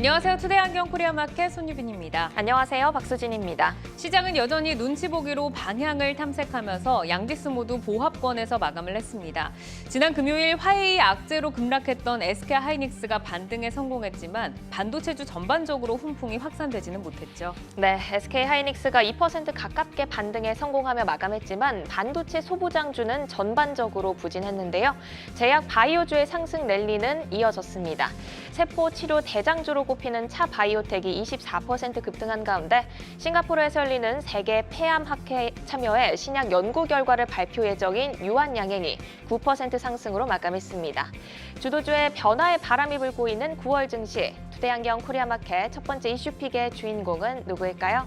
안녕하세요. 투데이 안경 코리아마켓 손유빈입니다. 안녕하세요. 박수진입니다. 시장은 여전히 눈치 보기로 방향을 탐색하면서 양지수 모두 보합권에서 마감을 했습니다. 지난 금요일 화웨이 악재로 급락했던 SK하이닉스가 반등에 성공했지만 반도체주 전반적으로 훈풍이 확산되지는 못했죠. 네, SK하이닉스가 2% 가깝게 반등에 성공하며 마감했지만 반도체 소부장주는 전반적으로 부진했는데요. 제약 바이오주의 상승 랠리는 이어졌습니다. 세포 치료 대장주로 꼽히는 차 바이오텍이 24% 급등한 가운데 싱가포르에서 열리는 세계 폐암학회 참여해 신약 연구 결과를 발표 예정인 유한양행이 9% 상승으로 마감했습니다. 주도주의 변화의 바람이 불고 있는 9월 증시, 투데이 안경 코리아마켓 첫 번째 이슈픽의 주인공은 누구일까요?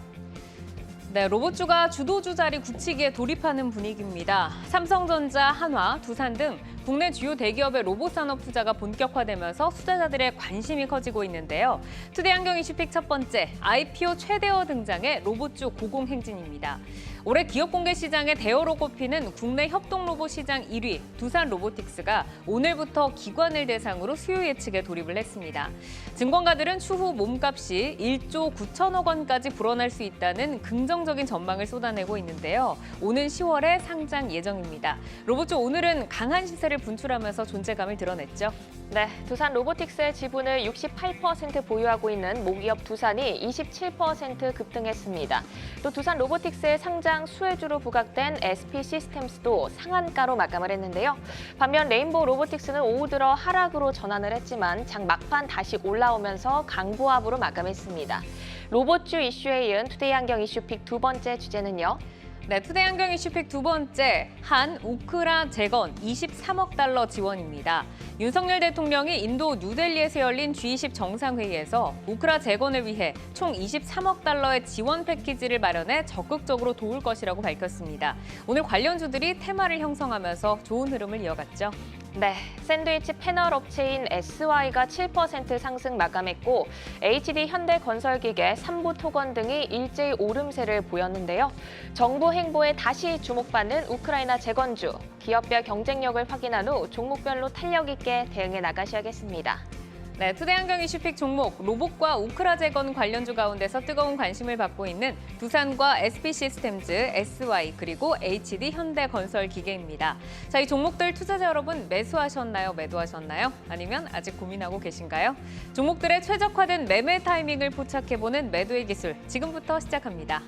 네, 로봇주가 주도주 자리 굳히기에 돌입하는 분위기입니다. 삼성전자, 한화, 두산 등 국내 주요 대기업의 로봇 산업 투자가 본격화되면서 투자자들의 관심이 커지고 있는데요. 투데이 안경 이슈픽 첫 번째, IPO 최대어 등장의 로봇주 고공행진입니다. 올해 기업 공개 시장의 대어로 꼽히는 국내 협동 로봇 시장 1위 두산 로보틱스가 오늘부터 기관을 대상으로 수요 예측에 돌입을 했습니다. 증권가들은 추후 몸값이 1조 9천억 원까지 불어날 수 있다는 긍정적인 전망을 쏟아내고 있는데요. 오는 10월에 상장 예정입니다. 로봇주 오늘은 강한 시세를 분출하면서 존재감을 드러냈죠. 네, 두산 로보틱스의 지분을 68% 보유하고 있는 모기업 두산이 27% 급등했습니다. 또 두산 로보틱스의 상장 수혜주로 부각된 SP 시스템스도 상한가로 마감을 했는데요. 반면 레인보우 로보틱스는 오후 들어 하락으로 전환을 했지만 장 막판 다시 올라오면서 강보합으로 마감했습니다. 로봇주 이슈에 이은 투데이 안경 이슈픽 두 번째 주제는요. 네, 투데이 안경 이슈픽 두 번째, 한 우크라 재건 23억 달러 지원입니다. 윤석열 대통령이 인도 뉴델리에서 열린 G20 정상회의에서 우크라 재건을 위해 총 23억 달러의 지원 패키지를 마련해 적극적으로 도울 것이라고 밝혔습니다. 오늘 관련주들이 테마를 형성하면서 좋은 흐름을 이어갔죠. 네, 샌드위치 패널 업체인 SY가 7% 상승 마감했고 HD 현대건설기계, 삼부토건 등이 일제히 오름세를 보였는데요. 정부 행보에 다시 주목받는 우크라이나 재건주, 기업별 경쟁력을 확인한 후 종목별로 탄력 있게 대응해 나가셔야겠습니다. 네, 투데이 안경 이슈픽 종목, 로봇과 우크라 재건 관련주 가운데서 뜨거운 관심을 받고 있는 두산과 SP 시스템즈, SY, 그리고 HD 현대건설기계입니다. 자, 이 종목들 투자자 여러분 매수하셨나요? 매도하셨나요? 아니면 아직 고민하고 계신가요? 종목들의 최적화된 매매 타이밍을 포착해보는 매도의 기술, 지금부터 시작합니다.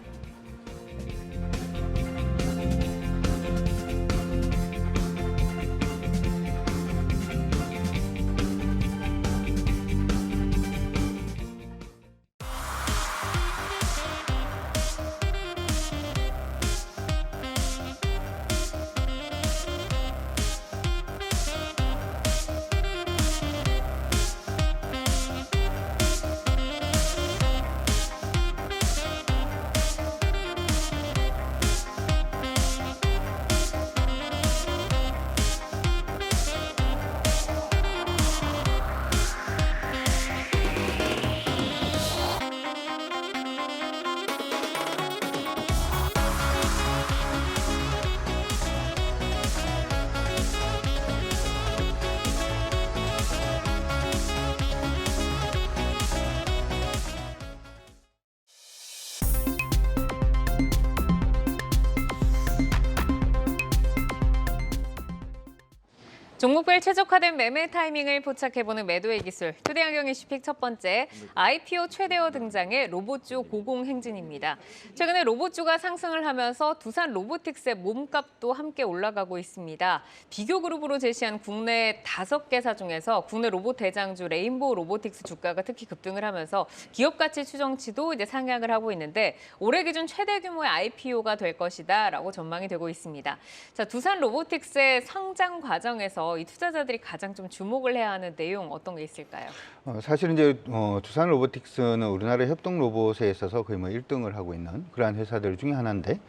종목별 최적화된 매매 타이밍을 포착해보는 매도의 기술, 투데이 안경 이슈픽 첫 번째, IPO 최대어 등장의 로봇주 고공행진입니다. 최근에 로봇주가 상승을 하면서 두산 로보틱스의 몸값도 함께 올라가고 있습니다. 비교그룹으로 제시한 국내 5개사 중에서 국내 로봇 대장주 레인보우 로보틱스 주가가 특히 급등을 하면서 기업 가치 추정치도 이제 상향을 하고 있는데 올해 기준 최대 규모의 IPO가 될 것이다라고 전망이 되고 있습니다. 자, 두산 로보틱스의 성장 과정에서 이 투자자들이 가장 좀 주목을 해야 하는 내용 어떤 게 있을까요? 사실 이제 두산 로보틱스는 우리나라 협동 로봇에 있어서 거의 뭐 1등을 하고 있는 그러한 회사들 중에 하나인데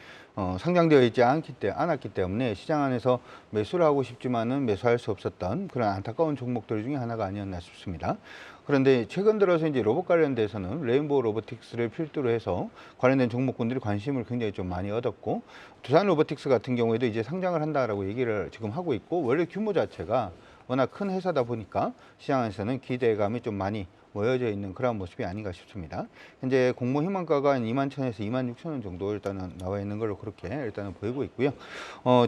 상장되어 있지 않았기 때문에 시장 안에서 매수를 하고 싶지만은 매수할 수 없었던 그런 안타까운 종목들 중에 하나가 아니었나 싶습니다. 그런데 최근 들어서 이제 로봇 관련돼서는 레인보우 로보틱스를 필두로 해서 관련된 종목군들이 관심을 굉장히 좀 많이 얻었고 두산 로보틱스 같은 경우에도 이제 상장을 한다라고 얘기를 지금 하고 있고 원래 규모 자체가 워낙 큰 회사다 보니까 시장에서는 기대감이 좀 많이 모여져 있는 그런 모습이 아닌가 싶습니다. 현재 공모 희망가가 한 21,000에서 26,000원 정도 일단은 나와 있는 걸로 그렇게 일단은 보이고 있고요.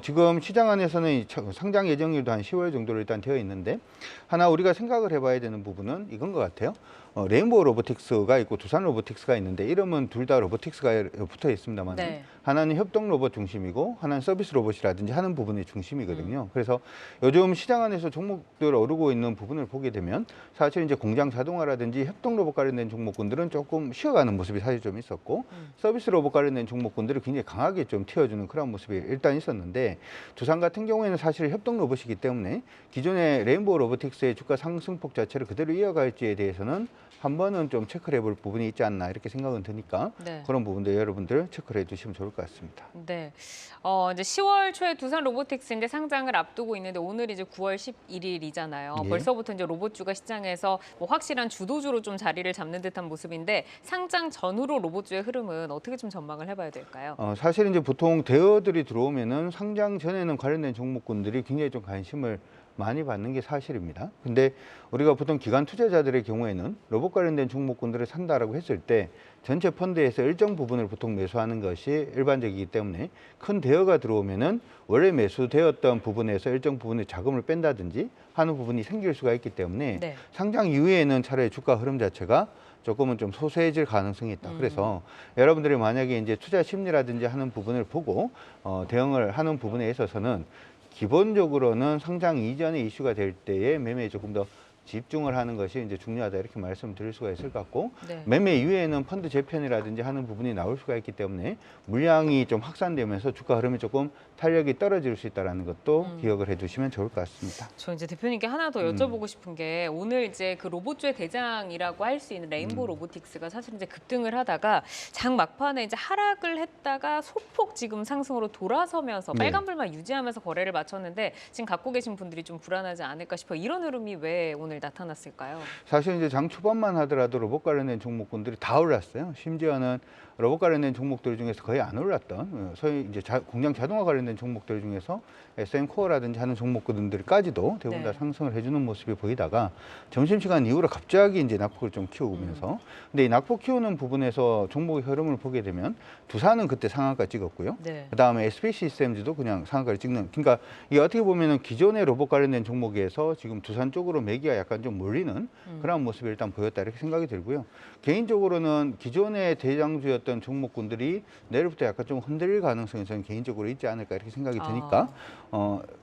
지금 시장 안에서는 이 상장 예정일도 한 10월 정도로 일단 되어 있는데 하나 우리가 생각을 해봐야 되는 부분은 이건 것 같아요. 레인보우 로보틱스가 있고 두산 로보틱스가 있는데 이름은 둘 다 로보틱스가 붙어 있습니다만 네. 하나는 협동 로봇 중심이고 하나는 서비스 로봇이라든지 하는 부분이 중심이거든요. 그래서 요즘 시장 안에서 종목들 오르고 있는 부분을 보게 되면 사실 이제 공장 자동화라든지 협동 로봇 관련된 종목군들은 조금 쉬어가는 모습이 사실 좀 있었고 서비스 로봇 관련된 종목군들이 굉장히 강하게 좀 튀어주는 그런 모습이 일단 있었는데 두산 같은 경우에는 사실 협동 로봇이기 때문에 기존의 레인보우 로보틱스의 주가 상승폭 자체를 그대로 이어갈지에 대해서는 한 번은 좀 체크를 해볼 부분이 있지 않나 이렇게 생각은 드니까 네. 그런 부분도 여러분들 체크를 해주시면 좋을 것 같습니다. 네. 이제 10월 초에 두산 로보틱스인데 상장을 앞두고 있는데 오늘 이제 9월 11일이잖아요. 예. 벌써부터 이제 로봇주가 시장에서 뭐 확실한 주도주로 좀 자리를 잡는 듯한 모습인데 상장 전후로 로봇주의 흐름은 어떻게 좀 전망을 해봐야 될까요? 사실 이제 보통 대여들이 들어오면은 상장 전에는 관련된 종목군들이 굉장히 좀 관심을 많이 받는 게 사실입니다. 근데 우리가 보통 기관 투자자들의 경우에는 로봇 관련된 종목군들을 산다라고 했을 때 전체 펀드에서 일정 부분을 보통 매수하는 것이 일반적이기 때문에 큰 대여가 들어오면은 원래 매수되었던 부분에서 일정 부분의 자금을 뺀다든지 하는 부분이 생길 수가 있기 때문에 네. 상장 이후에는 차라리 주가 흐름 자체가 조금은 좀 소소해질 가능성이 있다. 그래서 여러분들이 만약에 이제 투자 심리라든지 하는 부분을 보고 대응을 하는 부분에 있어서는 기본적으로는 상장 이전에 이슈가 될 때에 매매에 조금 더 집중을 하는 것이 이제 중요하다 이렇게 말씀드릴 수가 있을 것 같고 네. 매매 이후에는 펀드 재편이라든지 하는 부분이 나올 수가 있기 때문에 물량이 좀 확산되면서 주가 흐름이 조금 탄력이 떨어질 수 있다는 것도 기억을 해두시면 좋을 것 같습니다. 저 이제 대표님께 하나 더 여쭤보고 싶은 게 오늘 이제 그 로봇주의 대장이라고 할 수 있는 레인보우 로보틱스가 사실 이제 급등을 하다가 장 막판에 이제 하락을 했다가 소폭 지금 상승으로 돌아서면서 네. 빨간불만 유지하면서 거래를 마쳤는데 지금 갖고 계신 분들이 좀 불안하지 않을까 싶어요. 이런 흐름이 왜 오늘 나타났을까요? 사실 이제 장 초반만 하더라도 로봇 관련된 종목군들이 다 올랐어요. 심지어는 로봇 관련된 종목들 중에서 거의 안 올랐던 소위 이제 공장 자동화 관련된 종목들 중에서 SM 코어라든지 하는 종목군들까지도 대부분 다 네. 상승을 해주는 모습이 보이다가 점심시간 이후로 갑자기 이제 낙폭을 좀 키우면서 근데 이 낙폭 키우는 부분에서 종목의 흐름을 보게 되면 두산은 그때 상한가 찍었고요. 네. 그다음에 SP 시스템즈도 그냥 상한가를 찍는. 그러니까 이게 어떻게 보면은 기존의 로봇 관련된 종목에서 지금 두산 쪽으로 매기가 약간 좀 몰리는 그런 모습이 일단 보였다 이렇게 생각이 들고요. 개인적으로는 기존의 대장주였던 종목군들이 내일부터 약간 좀 흔들릴 가능성이 저는 개인적으로 있지 않을까 이렇게 생각이 드니까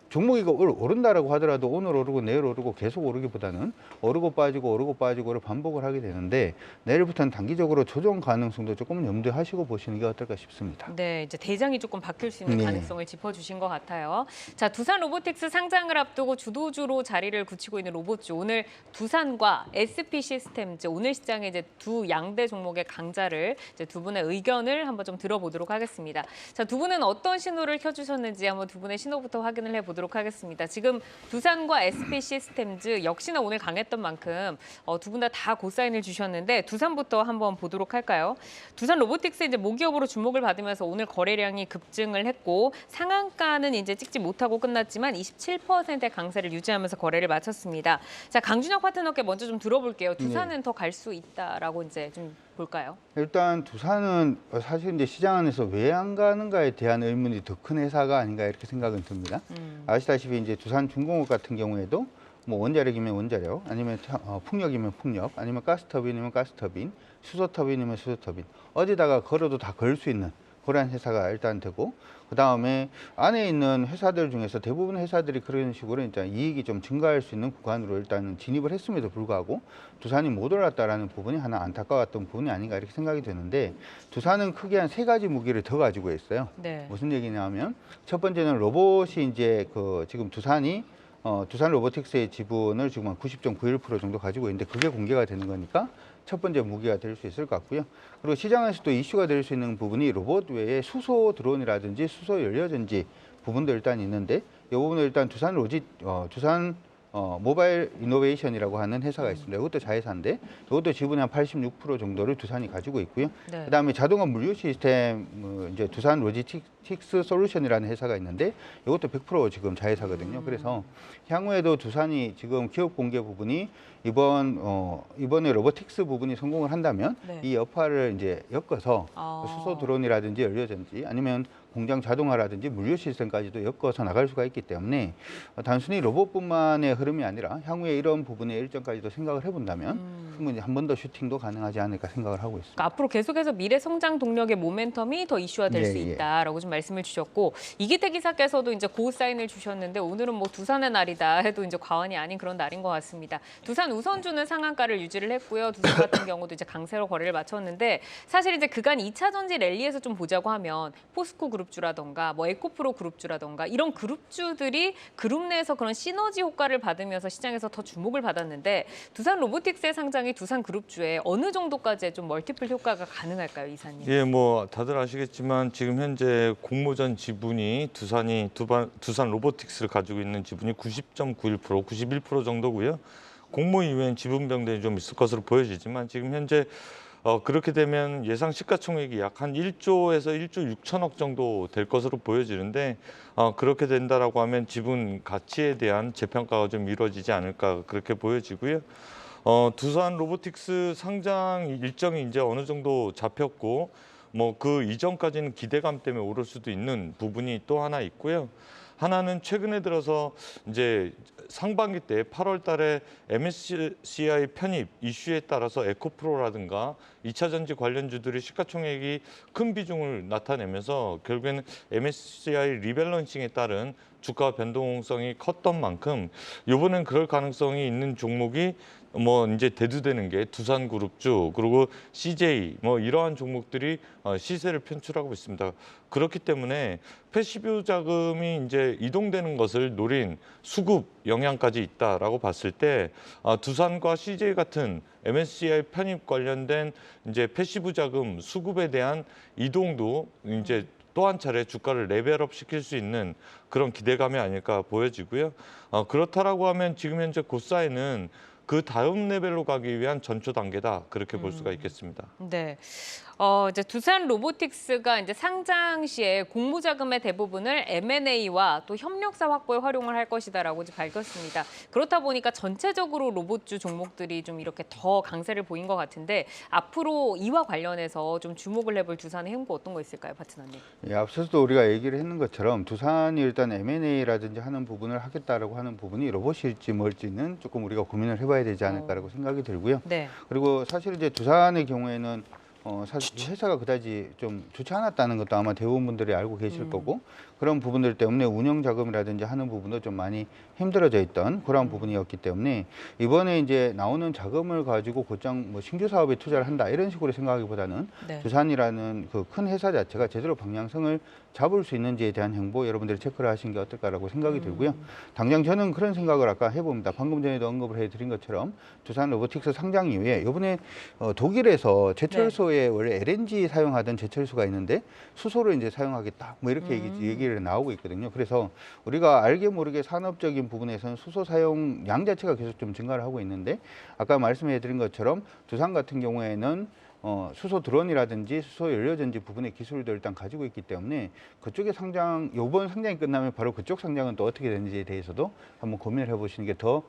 종목이 오른다라고 하더라도 오늘 오르고 내일 오르고 계속 오르기보다는 오르고 빠지고를 반복을 하게 되는데 내일부터는 단기적으로 조정 가능성도 조금 염두하시고 보시는 게 어떨까 싶습니다. 네, 이제 대장이 조금 바뀔 수 있는 네. 가능성을 짚어주신 것 같아요. 자, 두산 로보틱스 상장을 앞두고 주도주로 자리를 굳히고 있는 로봇주. 오늘 두산과 SP 시스템즈 오늘 시장에 이제 두 양대 종목의 강자를 이제 두 분의 의견을 한번 좀 들어보도록 하겠습니다. 자, 두 분은 어떤 신호를 켜주셨는지 한번 두 분의 신호부터 확인을 해보도록 하겠습니다. 지금 두산과 SP 시스템즈 역시나 오늘 강했던 만큼 두 분 다 고사인을 주셨는데 두산부터 한번 보도록 할까요? 두산 로보틱스 이제 모기업으로 주목을 받으면서 오늘 거래량이 급증을 했고 상한가는 이제 찍지 못하고 끝났지만 27%의 강세를 유지하면서 거래를 마쳤습니다. 자, 강준혁 파트너께 먼저 좀 들어볼게요. 두산은 더 갈 수 있다라고 이제 좀 볼까요? 일단 두산은 사실 이제 시장 안에서 왜 안 가는가에 대한 의문이 더 큰 회사가 아닌가 이렇게 생각은 듭니다. 아시다시피 이제 두산중공업 같은 경우에도 뭐 원자력이면 원자력, 아니면 풍력이면 풍력, 아니면 가스터빈이면 가스터빈, 수소터빈이면 수소터빈 어디다가 걸어도 다 걸 수 있는 그런 회사가 일단 되고 그 다음에 안에 있는 회사들 중에서 대부분 회사들이 그런 식으로 일단 이익이 좀 증가할 수 있는 구간으로 일단 진입을 했음에도 불구하고 두산이 못 올랐다라는 부분이 하나 안타까웠던 부분이 아닌가 이렇게 생각이 되는데 두산은 크게 한 3가지 무기를 더 가지고 있어요. 네. 무슨 얘기냐면 첫 번째는 로봇이 이제 지금 두산이 두산 로보틱스의 지분을 지금 한 90.91% 정도 가지고 있는데 그게 공개가 되는 거니까 첫 번째 무기가 될 수 있을 것 같고요. 그리고 시장에서 또 이슈가 될 수 있는 부분이 로봇 외에 수소 드론이라든지 수소 연료전지 부분도 일단 있는데 이 부분은 일단 두산 모바일 이노베이션이라고 하는 회사가 있습니다. 이것도 자회사인데 이것도 지분의 한 86% 정도를 두산이 가지고 있고요. 네. 그다음에 자동화 물류 시스템 이제 두산 로지스틱스 솔루션이라는 회사가 있는데 이것도 100% 지금 자회사거든요. 그래서 향후에도 두산이 지금 기업 공개 부분이 이번에 로보틱스 부분이 성공을 한다면 네. 이 여파를 이제 엮어서 수소 드론이라든지 연료전지 아니면 공장 자동화라든지 물류 시스템까지도 엮어서 나갈 수가 있기 때문에 단순히 로봇뿐만의 흐름이 아니라 향후에 이런 부분의 일정까지도 생각을 해본다면 충분히 한 번 더 슈팅도 가능하지 않을까 생각을 하고 있습니다. 그러니까 앞으로 계속해서 미래 성장 동력의 모멘텀이 더 이슈화 될 수 있다라고 좀 말씀을 주셨고, 이기태 기사께서도 이제 고 사인을 주셨는데 오늘은 뭐 두산의 날이다 해도 이제 과언이 아닌 그런 날인 것 같습니다. 두산 우선주는 상한가를 유지를 했고요. 두산 같은 경우도 이제 강세로 거래를 마쳤는데, 사실 이제 그간 2차 전지 랠리에서 좀 보자고 하면 포스코 그룹주라던가 뭐 에코프로 그룹주라던가 이런 그룹주들이 그룹 내에서 그런 시너지 효과를 받으면서 시장에서 더 주목을 받았는데, 두산 로보틱스의 상장이 두산 그룹주에 어느 정도까지의 좀 멀티플 효과가 가능할까요, 이사님? 예, 뭐 다들 아시겠지만 지금 현재 공모전 지분이 두산 로보틱스를 가지고 있는 지분이 90.91%, 91% 정도고요. 공모 이후엔 지분 변동이 좀 있을 것으로 보여지지만 지금 현재 그렇게 되면 예상 시가총액이 약 한 1조에서 1조 6천억 정도 될 것으로 보여지는데, 그렇게 된다라고 하면 지분 가치에 대한 재평가가 좀 이루어지지 않을까 그렇게 보여지고요. 두산 로보틱스 상장 일정이 이제 어느 정도 잡혔고, 뭐 그 이전까지는 기대감 때문에 오를 수도 있는 부분이 또 하나 있고요. 하나는 최근에 들어서 이제 상반기 때 8월 달에 MSCI 편입 이슈에 따라서 에코프로라든가 2차 전지 관련주들이 시가총액이 큰 비중을 나타내면서 결국에는 MSCI 리밸런싱에 따른 주가 변동성이 컸던 만큼 이번엔 그럴 가능성이 있는 종목이 뭐 이제 대두되는 게 두산그룹주 그리고 CJ 뭐 이러한 종목들이 시세를 편출하고 있습니다. 그렇기 때문에 패시브 자금이 이제 이동되는 것을 노린 수급 영향까지 있다라고 봤을 때 두산과 CJ 같은 MSCI 편입 관련된 이제 패시브 자금 수급에 대한 이동도 이제 또 한 차례 주가를 레벨업 시킬 수 있는 그런 기대감이 아닐까 보여지고요. 그렇다라고 하면 지금 현재 고사이는 그 다음 레벨로 가기 위한 전초 단계다 그렇게 볼 수가 있겠습니다. 네. 이제 두산 로보틱스가 이제 상장 시에 공모 자금의 대부분을 M&A와 또 협력사 확보에 활용을 할 것이다라고 이제 밝혔습니다. 그렇다 보니까 전체적으로 로봇주 종목들이 좀 이렇게 더 강세를 보인 것 같은데, 앞으로 이와 관련해서 좀 주목을 해볼 두산의 행보 어떤 거 있을까요, 파트너님? 예, 앞서서도 우리가 얘기를 했는 것처럼 두산이 일단 M&A라든지 하는 부분을 하겠다라고 하는 부분이 로봇일지 뭘지는 조금 우리가 고민을 해봐야 되지 않을까라고 생각이 들고요. 네. 그리고 사실 이제 두산의 경우에는 사실 회사가 그다지 좀 좋지 않았다는 것도 아마 대부분 분들이 알고 계실 거고, 그런 부분들 때문에 운영 자금이라든지 하는 부분도 좀 많이 힘들어져 있던 그런 부분이었기 때문에 이번에 이제 나오는 자금을 가지고 곧장 뭐 신규 사업에 투자를 한다 이런 식으로 생각하기보다는 네. 두산이라는 그 큰 회사 자체가 제대로 방향성을 잡을 수 있는지에 대한 행보 여러분들이 체크를 하신 게 어떨까라고 생각이 들고요. 당장 저는 그런 생각을 아까 해봅니다. 방금 전에도 언급을 해드린 것처럼 두산 로보틱스 상장 이후에 이번에 독일에서 제철소에 원래 LNG 사용하던 제철소가 있는데 수소를 이제 사용하겠다 뭐 이렇게 얘기를 나오고 있거든요. 그래서 우리가 알게 모르게 산업적인 부분에서는 수소 사용량 자체가 계속 좀 증가를 하고 있는데, 아까 말씀해드린 것처럼 두산 같은 경우에는 수소 드론이라든지 수소 연료전지 부분의 기술도 일단 가지고 있기 때문에 그쪽의 상장, 요번 상장이 끝나면 바로 그쪽 상장은 또 어떻게 되는지에 대해서도 한번 고민을 해보시는 게 더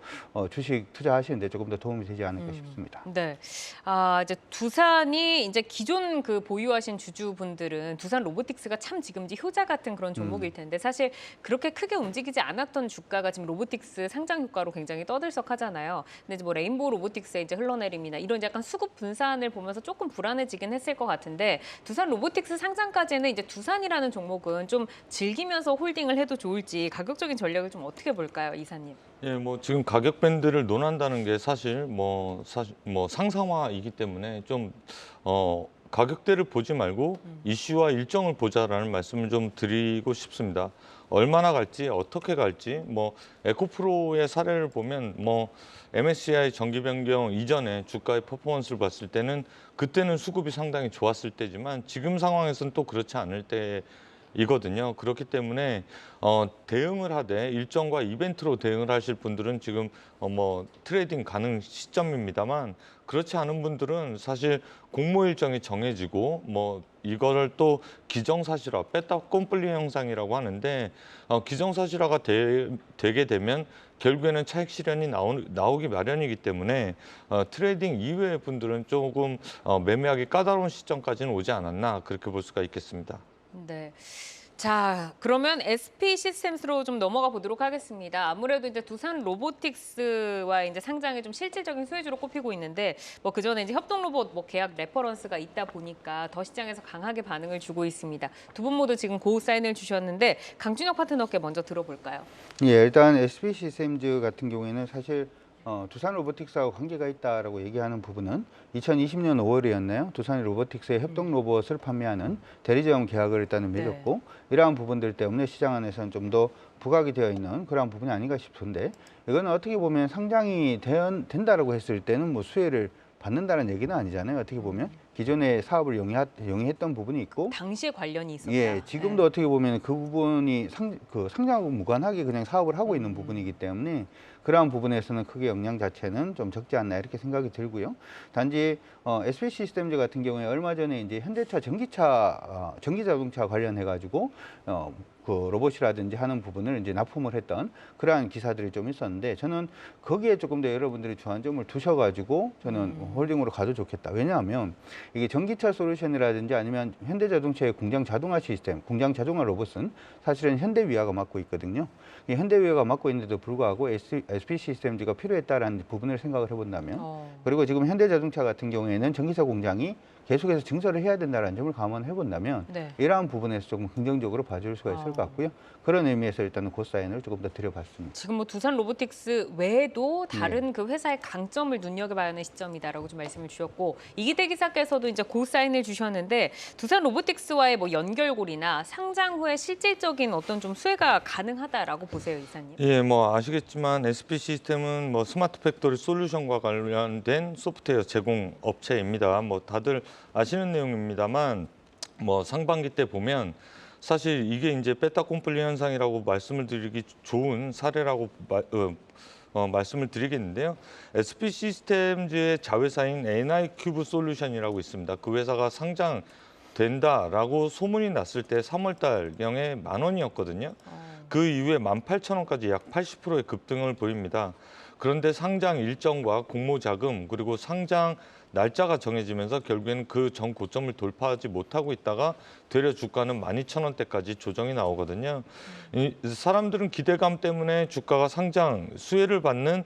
주식 투자하시는데 조금 더 도움이 되지 않을까 싶습니다. 네. 이제 두산이 이제 기존 그 보유하신 주주분들은 두산 로보틱스가 참 지금 이제 효자 같은 그런 종목일 텐데, 사실 그렇게 크게 움직이지 않았던 주가가 지금 로보틱스 상장 효과로 굉장히 떠들썩하잖아요. 근데 이제 뭐 레인보우 로보틱스의 이제 흘러내림이나 이런 약간 수급 분산을 보면서 조금 불안해지긴 했을 것 같은데, 두산 로보틱스 상장까지는 이제 두산이라는 종목은 좀 즐기면서 홀딩을 해도 좋을지 가격적인 전략을 좀 어떻게 볼까요, 이사님? 예, 뭐 지금 가격 밴드를 논한다는 게 사실 뭐 상상화이기 때문에 좀 가격대를 보지 말고 이슈와 일정을 보자라는 말씀을 좀 드리고 싶습니다. 얼마나 갈지, 어떻게 갈지, 뭐 에코프로의 사례를 보면 뭐 MSCI 정기 변경 이전에 주가의 퍼포먼스를 봤을 때는 그때는 수급이 상당히 좋았을 때지만 지금 상황에서는 또 그렇지 않을 때 이거든요. 그렇기 때문에 대응을 하되 일정과 이벤트로 대응을 하실 분들은 지금 뭐 트레이딩 가능 시점입니다만 그렇지 않은 분들은 사실 공모 일정이 정해지고 뭐 이거를 또 기정사실화, 빼다 꼼플리 현상이라고 하는데 기정사실화가 되게 되면 결국에는 차익 실현이 나오기 마련이기 때문에 트레이딩 이외의 분들은 조금 매매하기 까다로운 시점까지는 오지 않았나 그렇게 볼 수가 있겠습니다. 네. 자, 그러면 SP 시스템스로 좀 넘어가 보도록 하겠습니다. 아무래도 이제 두산 로보틱스와 이제 상장이 좀 실질적인 수혜주로 꼽히고 있는데 뭐 그 전에 이제 협동 로봇 뭐 계약 레퍼런스가 있다 보니까 더 시장에서 강하게 반응을 주고 있습니다. 두 분 모두 지금 고우 사인을 주셨는데 강준혁 파트너께 먼저 들어볼까요? 예, 일단 SB 시스템즈 같은 경우에는 사실 두산 로보틱스하고 관계가 있다라고 얘기하는 부분은 2020년 5월이었나요? 두산 로보틱스의 협동 로봇을 판매하는 대리제휴 계약을 일단은 맺었고 이러한 부분들 때문에 시장 안에서는 좀 더 부각이 되어 있는 그러한 부분이 아닌가 싶은데 이거는 어떻게 보면 상장이 된다라고 했을 때는 뭐 수혜를 받는다는 얘기는 아니잖아요. 어떻게 보면 기존의 사업을 영위했던 부분이 있고 당시에 관련이 있었다. 예, 지금도 네. 어떻게 보면 그 부분이 상장하고 무관하게 그냥 사업을 하고 있는 부분이기 때문에 그러한 부분에서는 크게 영향 자체는 좀 적지 않나 이렇게 생각이 들고요. 단지 SP 시스템즈 같은 경우에 얼마 전에 이제 현대차 전기 자동차 관련해 가지고 그 로봇이라든지 하는 부분을 이제 납품을 했던 그러한 기사들이 좀 있었는데 저는 거기에 조금 더 여러분들이 주안점을 두셔가지고 저는 홀딩으로 가도 좋겠다. 왜냐하면 이게 전기차 솔루션이라든지 아니면 현대자동차의 공장 자동화 시스템, 공장 자동화 로봇은 사실은 현대위아가 맡고 있거든요. 이 현대위아가 맡고 있는데도 불구하고 SP 시스템즈가 필요했다라는 부분을 생각을 해본다면 그리고 지금 현대자동차 같은 경우에는 전기차 공장이 계속해서 증설을 해야 된다는 점을 감안해 본다면 이러한 부분에서 조금 긍정적으로 봐줄 수가 있을 것 같고요. 그런 의미에서 일단은 고사인을 조금 더 드려봤습니다. 지금 뭐 두산 로보틱스 외에도 다른 그 회사의 강점을 눈여겨봐야 하는 시점이다라고 좀 말씀을 주셨고 이기태 기사께서도 이제 고사인을 주셨는데 두산 로보틱스와의 뭐 연결고리나 상장 후에 실질적인 어떤 좀 수혜가 가능하다라고 보세요, 이사님? 예, 뭐 아시겠지만 SP 시스템은 뭐 스마트 팩토리 솔루션과 관련된 소프트웨어 제공 업체입니다. 뭐 다들 아시는 내용입니다만 뭐 상반기 때 보면 사실 이게 이제 베타 콤플리 현상이라고 말씀을 드리기 좋은 사례라고 말씀을 드리겠는데요. SP 시스템즈의 자회사인 NI큐브 솔루션이라고 있습니다. 그 회사가 상장된다라고 소문이 났을 때 3월 달경에 10,000원이었거든요. 그 이후에 18,000원까지 약 80%의 급등을 보입니다. 그런데 상장 일정과 공모 자금 그리고 상장 날짜가 정해지면서 결국에는 그 전 고점을 돌파하지 못하고 있다가 되려 주가는 12,000원대까지 조정이 나오거든요. 사람들은 기대감 때문에 주가가 상장 수혜를 받는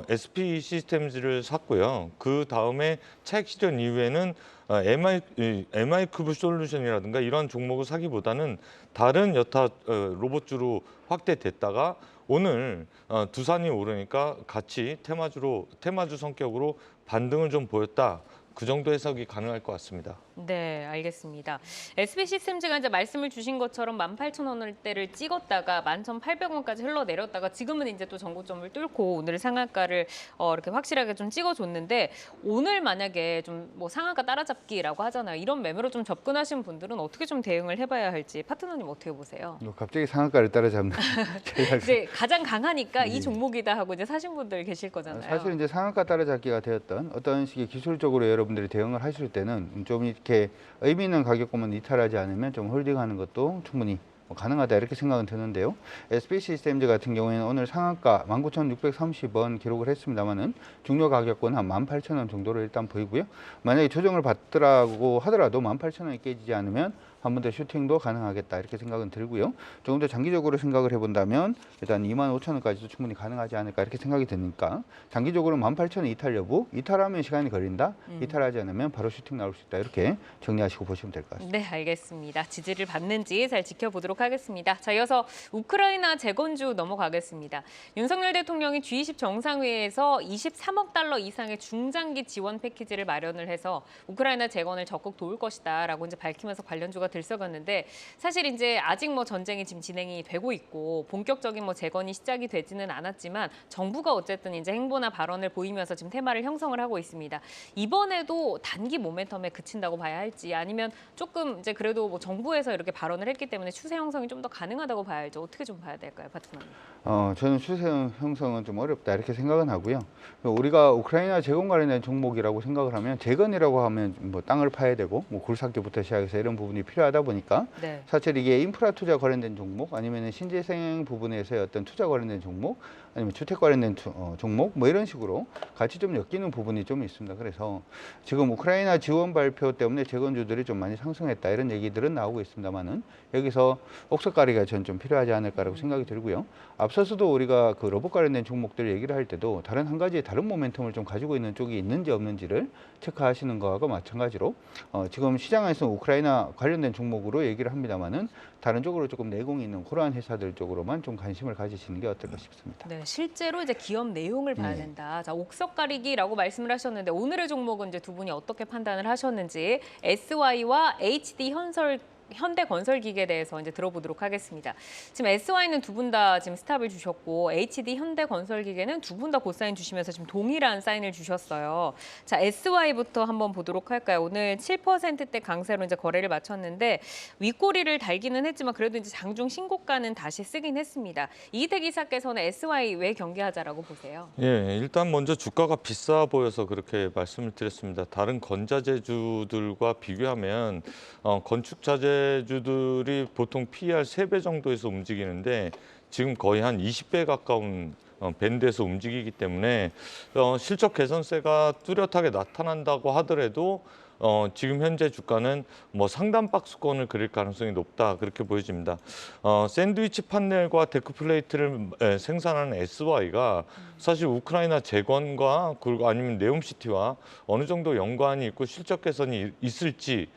SP 시스템즈를 샀고요. 그 다음에 차익 실현 이후에는 MI 큐브 솔루션이라든가 이런 종목을 사기보다는 다른 여타 로봇주로 확대됐다가 오늘 두산이 오르니까 같이 테마주 성격으로 반등을 좀 보였다. 그 정도 해석이 가능할 것 같습니다. 네, 알겠습니다. SB 시스템즈가 이제 말씀을 주신 것처럼 18,000원대를 찍었다가 11,800원까지 흘러내렸다가 지금은 이제 또 전고점을 뚫고 오늘 상한가를 이렇게 확실하게 좀 찍어줬는데 오늘 만약에 좀 뭐 상한가 따라잡기라고 하잖아요. 이런 매매로 좀 접근하신 분들은 어떻게 좀 대응을 해봐야 할지 파트너님 어떻게 보세요? 갑자기 상한가를 따라잡는 이제 가장 강하니까 이 종목이다 하고 이제 사신 분들 계실 거잖아요. 사실 이제 상한가 따라잡기가 되었던 어떤 식의 기술적으로 여러분들이 대응을 하실 때는 좀 이렇게 의미 있는 가격권만 이탈하지 않으면 좀 홀딩하는 것도 충분히 가능하다 이렇게 생각은 드는데요. SP 시스템즈 같은 경우에는 오늘 상한가 19,630원 기록을 했습니다만은 중요 가격권 한 18,000원 정도를 일단 보이고요. 만약에 조정을 받더라고 하더라도 18,000원이 깨지지 않으면 한 번 더 슈팅도 가능하겠다 이렇게 생각은 들고요. 조금 더 장기적으로 생각을 해본다면 일단 25,000원까지도 충분히 가능하지 않을까 이렇게 생각이 드니까 장기적으로 18,000원 이탈 여부, 이탈하면 시간이 걸린다, 이탈하지 않으면 바로 슈팅 나올 수 있다 이렇게 정리하시고 보시면 될 것 같습니다. 네, 알겠습니다. 지지를 받는지 잘 지켜보도록 하겠습니다. 자, 이어서 우크라이나 재건주 넘어가겠습니다. 윤석열 대통령이 G20 정상회의에서 23억 달러 이상의 중장기 지원 패키지를 마련을 해서 우크라이나 재건을 적극 도울 것이다라고 이제 밝히면서 관련주가 들썩였는데 사실 이제 아직 뭐 전쟁이 지금 진행이 되고 있고 본격적인 뭐 재건이 시작이 되지는 않았지만 정부가 어쨌든 이제 행보나 발언을 보이면서 지금 테마를 형성을 하고 있습니다. 이번에도 단기 모멘텀에 그친다고 봐야 할지 아니면 조금 이제 그래도 뭐 정부에서 이렇게 발언을 했기 때문에 추세 형성이 좀 더 가능하다고 봐야 할지 어떻게 좀 봐야 될까요, 파트너님? 저는 추세 형성은 좀 어렵다 이렇게 생각은 하고요. 우리가 우크라이나 재건 관련된 종목이라고 생각을 하면 재건이라고 하면 뭐 땅을 파야 되고 뭐 굴삭기부터 시작해서 이런 부분이 필요하다 보니까 네. 사실 이게 인프라 투자 관련된 종목 아니면 신재생 부분에서의 어떤 투자 관련된 종목 아니면 주택 관련된 종목 뭐 이런 식으로 같이 좀 엮이는 부분이 좀 있습니다. 그래서 지금 우크라이나 지원 발표 때문에 재건주들이 좀 많이 상승했다 이런 얘기들은 나오고 있습니다만은 여기서 옥석가리가 전 좀 필요하지 않을까라고 생각이 들고요. 앞서서도 우리가 그 로봇 관련된 종목들 얘기를 할 때도 다른 한 가지 다른 모멘텀을 좀 가지고 있는 쪽이 있는지 없는지를 체크하시는 거하고 마찬가지로 지금 시장에서 우크라이나 관련된 종목으로 얘기를 합니다만은 다른 쪽으로 조금 내공이 있는 그러한 회사들 쪽으로만 좀 관심을 가지시는 게 어떨까 싶습니다. 네, 실제로 이제 기업 내용을 봐야 된다. 자, 옥석 가리기라고 말씀을 하셨는데 오늘의 종목은 이제 두 분이 어떻게 판단을 하셨는지 SY와 HD 현대건설기계에 대해서 이제 들어보도록 하겠습니다. 지금 SY는 두 분 다 지금 스탑을 주셨고 HD 현대건설기계는 두 분 다 고사인 주시면서 지금 동일한 사인을 주셨어요. 자, SY부터 한번 보도록 할까요? 오늘 7%대 강세로 이제 거래를 마쳤는데 윗꼬리를 달기는 했지만 그래도 이제 장중 신고가는 다시 쓰긴 했습니다. 이기태 기사께서는 SY 왜 경계하자라고 보세요? 예, 일단 먼저 주가가 비싸 보여서 그렇게 말씀을 드렸습니다. 다른 건자재주들과 비교하면 건축자재주들이 보통 PER 3배 정도에서 움직이는데 지금 거의 한 20배 가까운 밴드에서 움직이기 때문에 실적 개선세가 뚜렷하게 나타난다고 하더라도 지금 현재 주가는 뭐 상단 박스권을 그릴 가능성이 높다 그렇게 보여집니다. 샌드위치 판넬과 데크 플레이트를 생산하는 SY가 사실 우크라이나 재건과 그리고 아니면 네옴시티와 어느 정도 연관이 있고 실적 개선이 있을지에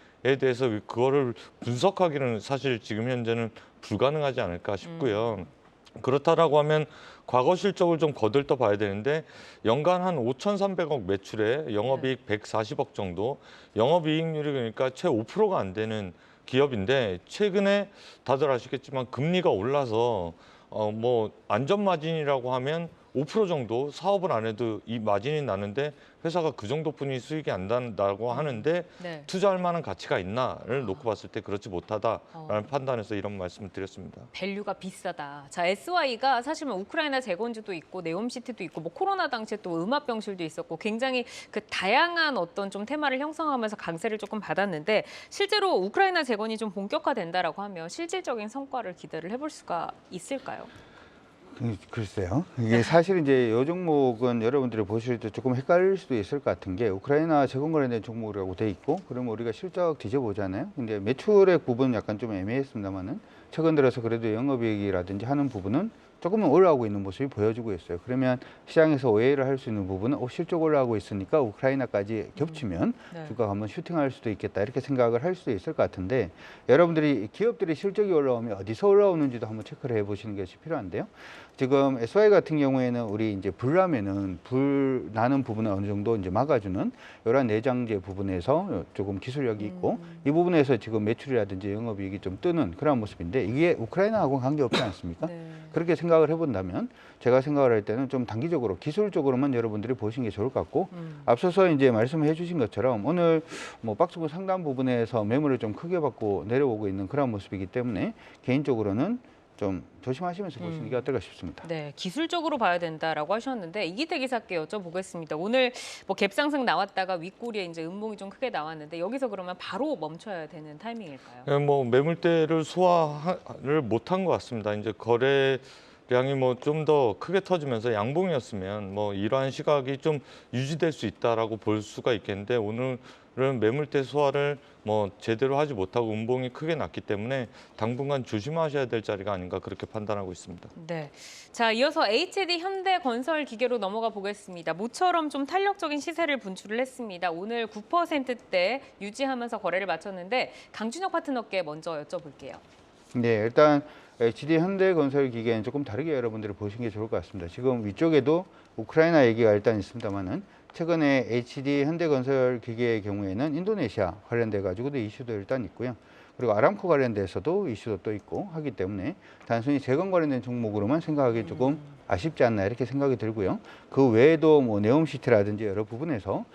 대해서 그거를 분석하기는 사실 지금 현재는 불가능하지 않을까 싶고요. 그렇다라고 하면 과거 실적을 좀 거들떠 봐야 되는데 연간 한 5,300억 매출에 영업이익 140억 정도, 영업이익률이 그러니까 채 5%가 안 되는 기업인데 최근에 다들 아시겠지만 금리가 올라서 뭐 안전 마진이라고 하면 5% 정도 사업을 안 해도 이 마진이 나는데 회사가 그 정도뿐이 수익이 안 난다고 하는데 네. 투자할 만한 가치가 있나를 놓고 봤을 때 그렇지 못하다라는 판단에서 이런 말씀을 드렸습니다. 밸류가 비싸다. 자, SY가 사실 뭐 우크라이나 재건주도 있고 네옴시티도 있고 뭐 코로나 당시에 또 음압병실도 있었고 굉장히 그 다양한 어떤 좀 테마를 형성하면서 강세를 조금 받았는데 실제로 우크라이나 재건이 좀 본격화된다라고 하면 실질적인 성과를 기대를 해볼 수가 있을까요? 글쎄요. 이게 사실 이제 이 종목은 여러분들이 보실 때 조금 헷갈릴 수도 있을 것 같은 게 우크라이나 재건 관련된 종목이라고 돼 있고 그러면 우리가 실적 뒤져보잖아요. 근데 매출액 부분은 약간 좀 애매했습니다만은 최근 들어서 그래도 영업이익이라든지 하는 부분은 조금은 올라오고 있는 모습이 보여지고 있어요. 그러면 시장에서 오해를 할 수 있는 부분은 실적 올라오고 있으니까 우크라이나까지 겹치면 네. 주가가 한번 슈팅할 수도 있겠다 이렇게 생각을 할 수도 있을 것 같은데 여러분들이 기업들이 실적이 올라오면 어디서 올라오는지도 한번 체크를 해보시는 것이 필요한데요. 지금 SY 같은 경우에는 우리 이제 불나면은 불 나는 부분을 어느 정도 이제 막아주는 이러한 내장재 부분에서 조금 기술력이 있고 이 부분에서 지금 매출이라든지 영업이익이 좀 뜨는 그런 모습인데 이게 우크라이나하고는 관계없지 않습니까? 네. 그렇게 생각을 해본다면 제가 생각을 할 때는 좀 단기적으로 기술적으로만 여러분들이 보시는 게 좋을 것 같고 앞서서 이제 말씀해 주신 것처럼 오늘 뭐 박스권 상단 부분에서 매물을 좀 크게 받고 내려오고 있는 그런 모습이기 때문에 개인적으로는 좀 조심하시면서 보시는 게 어떨까 싶습니다. 네, 기술적으로 봐야 된다라고 하셨는데 이기태 기사께 여쭤보겠습니다. 오늘 뭐 갭상승 나왔다가 윗꼬리에 이제 음봉이 좀 크게 나왔는데 여기서 그러면 바로 멈춰야 되는 타이밍일까요? 예, 뭐 매물대를 소화를 못한 것 같습니다. 이제 거래량이 뭐 좀 더 크게 터지면서 양봉이었으면 뭐 이러한 시각이 좀 유지될 수 있다라고 볼 수가 있겠는데 오늘은 매물대 소화를 뭐 제대로 하지 못하고 음봉이 크게 났기 때문에 당분간 조심하셔야 될 자리가 아닌가 그렇게 판단하고 있습니다. 네. 자, 이어서 HD 현대건설기계로 넘어가 보겠습니다. 모처럼 좀 탄력적인 시세를 분출을 했습니다. 오늘 9%대 유지하면서 거래를 마쳤는데 강준혁 파트너께 먼저 여쭤볼게요. 네, 일단 HD 현대건설기계는 조금 다르게 여러분들이 보시는 게 좋을 것 같습니다. 지금 위쪽에도 우크라이나 얘기가 일단 있습니다만은 최근에 HD 현대건설기계의 경우에는 인도네시아 관련돼 가지고도 이슈도 일단 있고요. 그리고 아람코 관련돼서도 이슈도 또 있고 하기 때문에 단순히 재건 관련된 종목으로만 생각하기 조금 아쉽지 않나 이렇게 생각이 들고요. 그 외에도 뭐 네옴시티라든지 여러 부분에서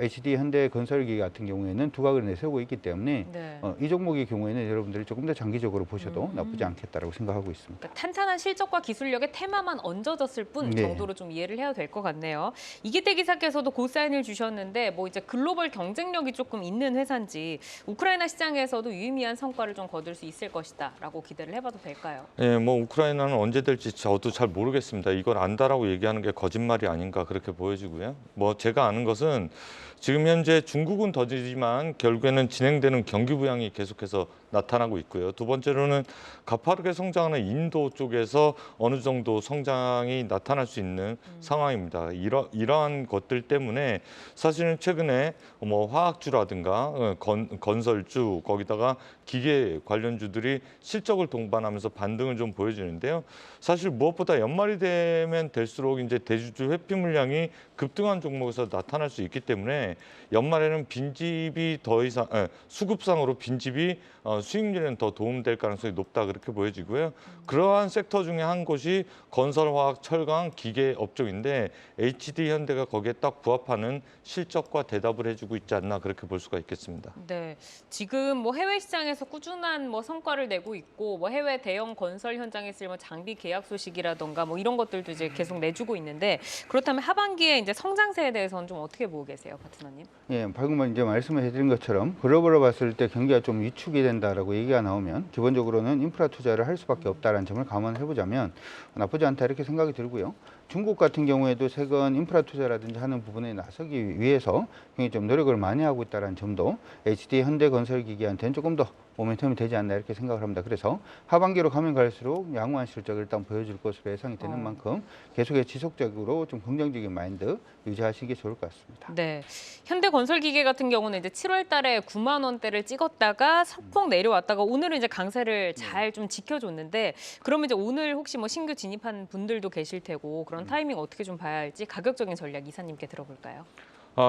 HD 현대건설기 같은 경우에는 두각을 내세우고 있기 때문에 네. 이 종목의 경우에는 여러분들이 조금 더 장기적으로 보셔도 나쁘지 않겠다라고 생각하고 있습니다. 그러니까 탄탄한 실적과 기술력의 테마만 얹어졌을 뿐 네. 정도로 좀 이해를 해야 될 것 같네요. 이기태 기사께서도 고사인을 주셨는데 뭐 이제 글로벌 경쟁력이 조금 있는 회사인지 우크라이나 시장에서도 유의미한 성과를 좀 거둘 수 있을 것이다라고 기대를 해봐도 될까요? 예, 뭐 우크라이나는 언제 될지 저도 잘 모르겠습니다. 이걸 안다라고 얘기하는 게 거짓말이 아닌가 그렇게 보여지고요. 뭐 제가 아는 것은 지금 현재 중국은 더디지만 결국에는 진행되는 경기 부양이 계속해서 나타나고 있고요. 두 번째로는 가파르게 성장하는 인도 쪽에서 어느 정도 성장이 나타날 수 있는 상황입니다. 이러한 것들 때문에 사실은 최근에 뭐 화학주라든가 건설주 거기다가 기계 관련주들이 실적을 동반하면서 반등을 좀 보여주는데요. 사실 무엇보다 연말이 되면 될수록 이제 대주주 회피 물량이 급등한 종목에서 나타날 수 있기 때문에 연말에는 빈집이 더 이상 수급상으로 빈집이 수익률에는 더 도움될 가능성이 높다 그렇게 보여지고요. 그러한 섹터 중에 한 곳이 건설화학, 철강, 기계 업종인데 HD 현대가 거기에 딱 부합하는 실적과 대답을 해주고 있지 않나 그렇게 볼 수가 있겠습니다. 네, 지금 뭐 해외 시장에서 꾸준한 뭐 성과를 내고 있고 뭐 해외 대형 건설 현장에 쓸 뭐 장비 계약 소식이라던가 뭐 이런 것들도 이제 계속 내주고 있는데 그렇다면 하반기에 이제 성장세에 대해서는 좀 어떻게 보고 계세요, 파트너님? 예, 방금 이제 말씀을 해드린 것처럼 글로벌로 봤을 때 경기가 좀 위축이 된다라고 얘기가 나오면 기본적으로는 인프라 투자를 할 수밖에 없다라는 점을 감안해 보자면 나쁘지 않다 이렇게 생각이 들고요. 중국 같은 경우에도 세건 인프라 투자라든지 하는 부분에 나서기 위해서 굉장히 좀 노력을 많이 하고 있다는 점도 HD 현대건설기기한테는 조금 더 모멘텀이 되지 않나 이렇게 생각을 합니다. 그래서 하반기로 가면 갈수록 양호한 실적을 일단 보여줄 것으로 예상이 되는 만큼 계속해서 지속적으로 좀 긍정적인 마인드 유지하시는 게 좋을 것 같습니다. 네, 현대건설기계 같은 경우는 이제 7월달에 9만 원대를 찍었다가 소폭 내려왔다가 오늘은 이제 강세를 잘 좀 지켜줬는데 그러면 이제 오늘 혹시 뭐 신규 진입한 분들도 계실 테고 그런 타이밍 어떻게 좀 봐야 할지 가격적인 전략 이사님께 들어볼까요?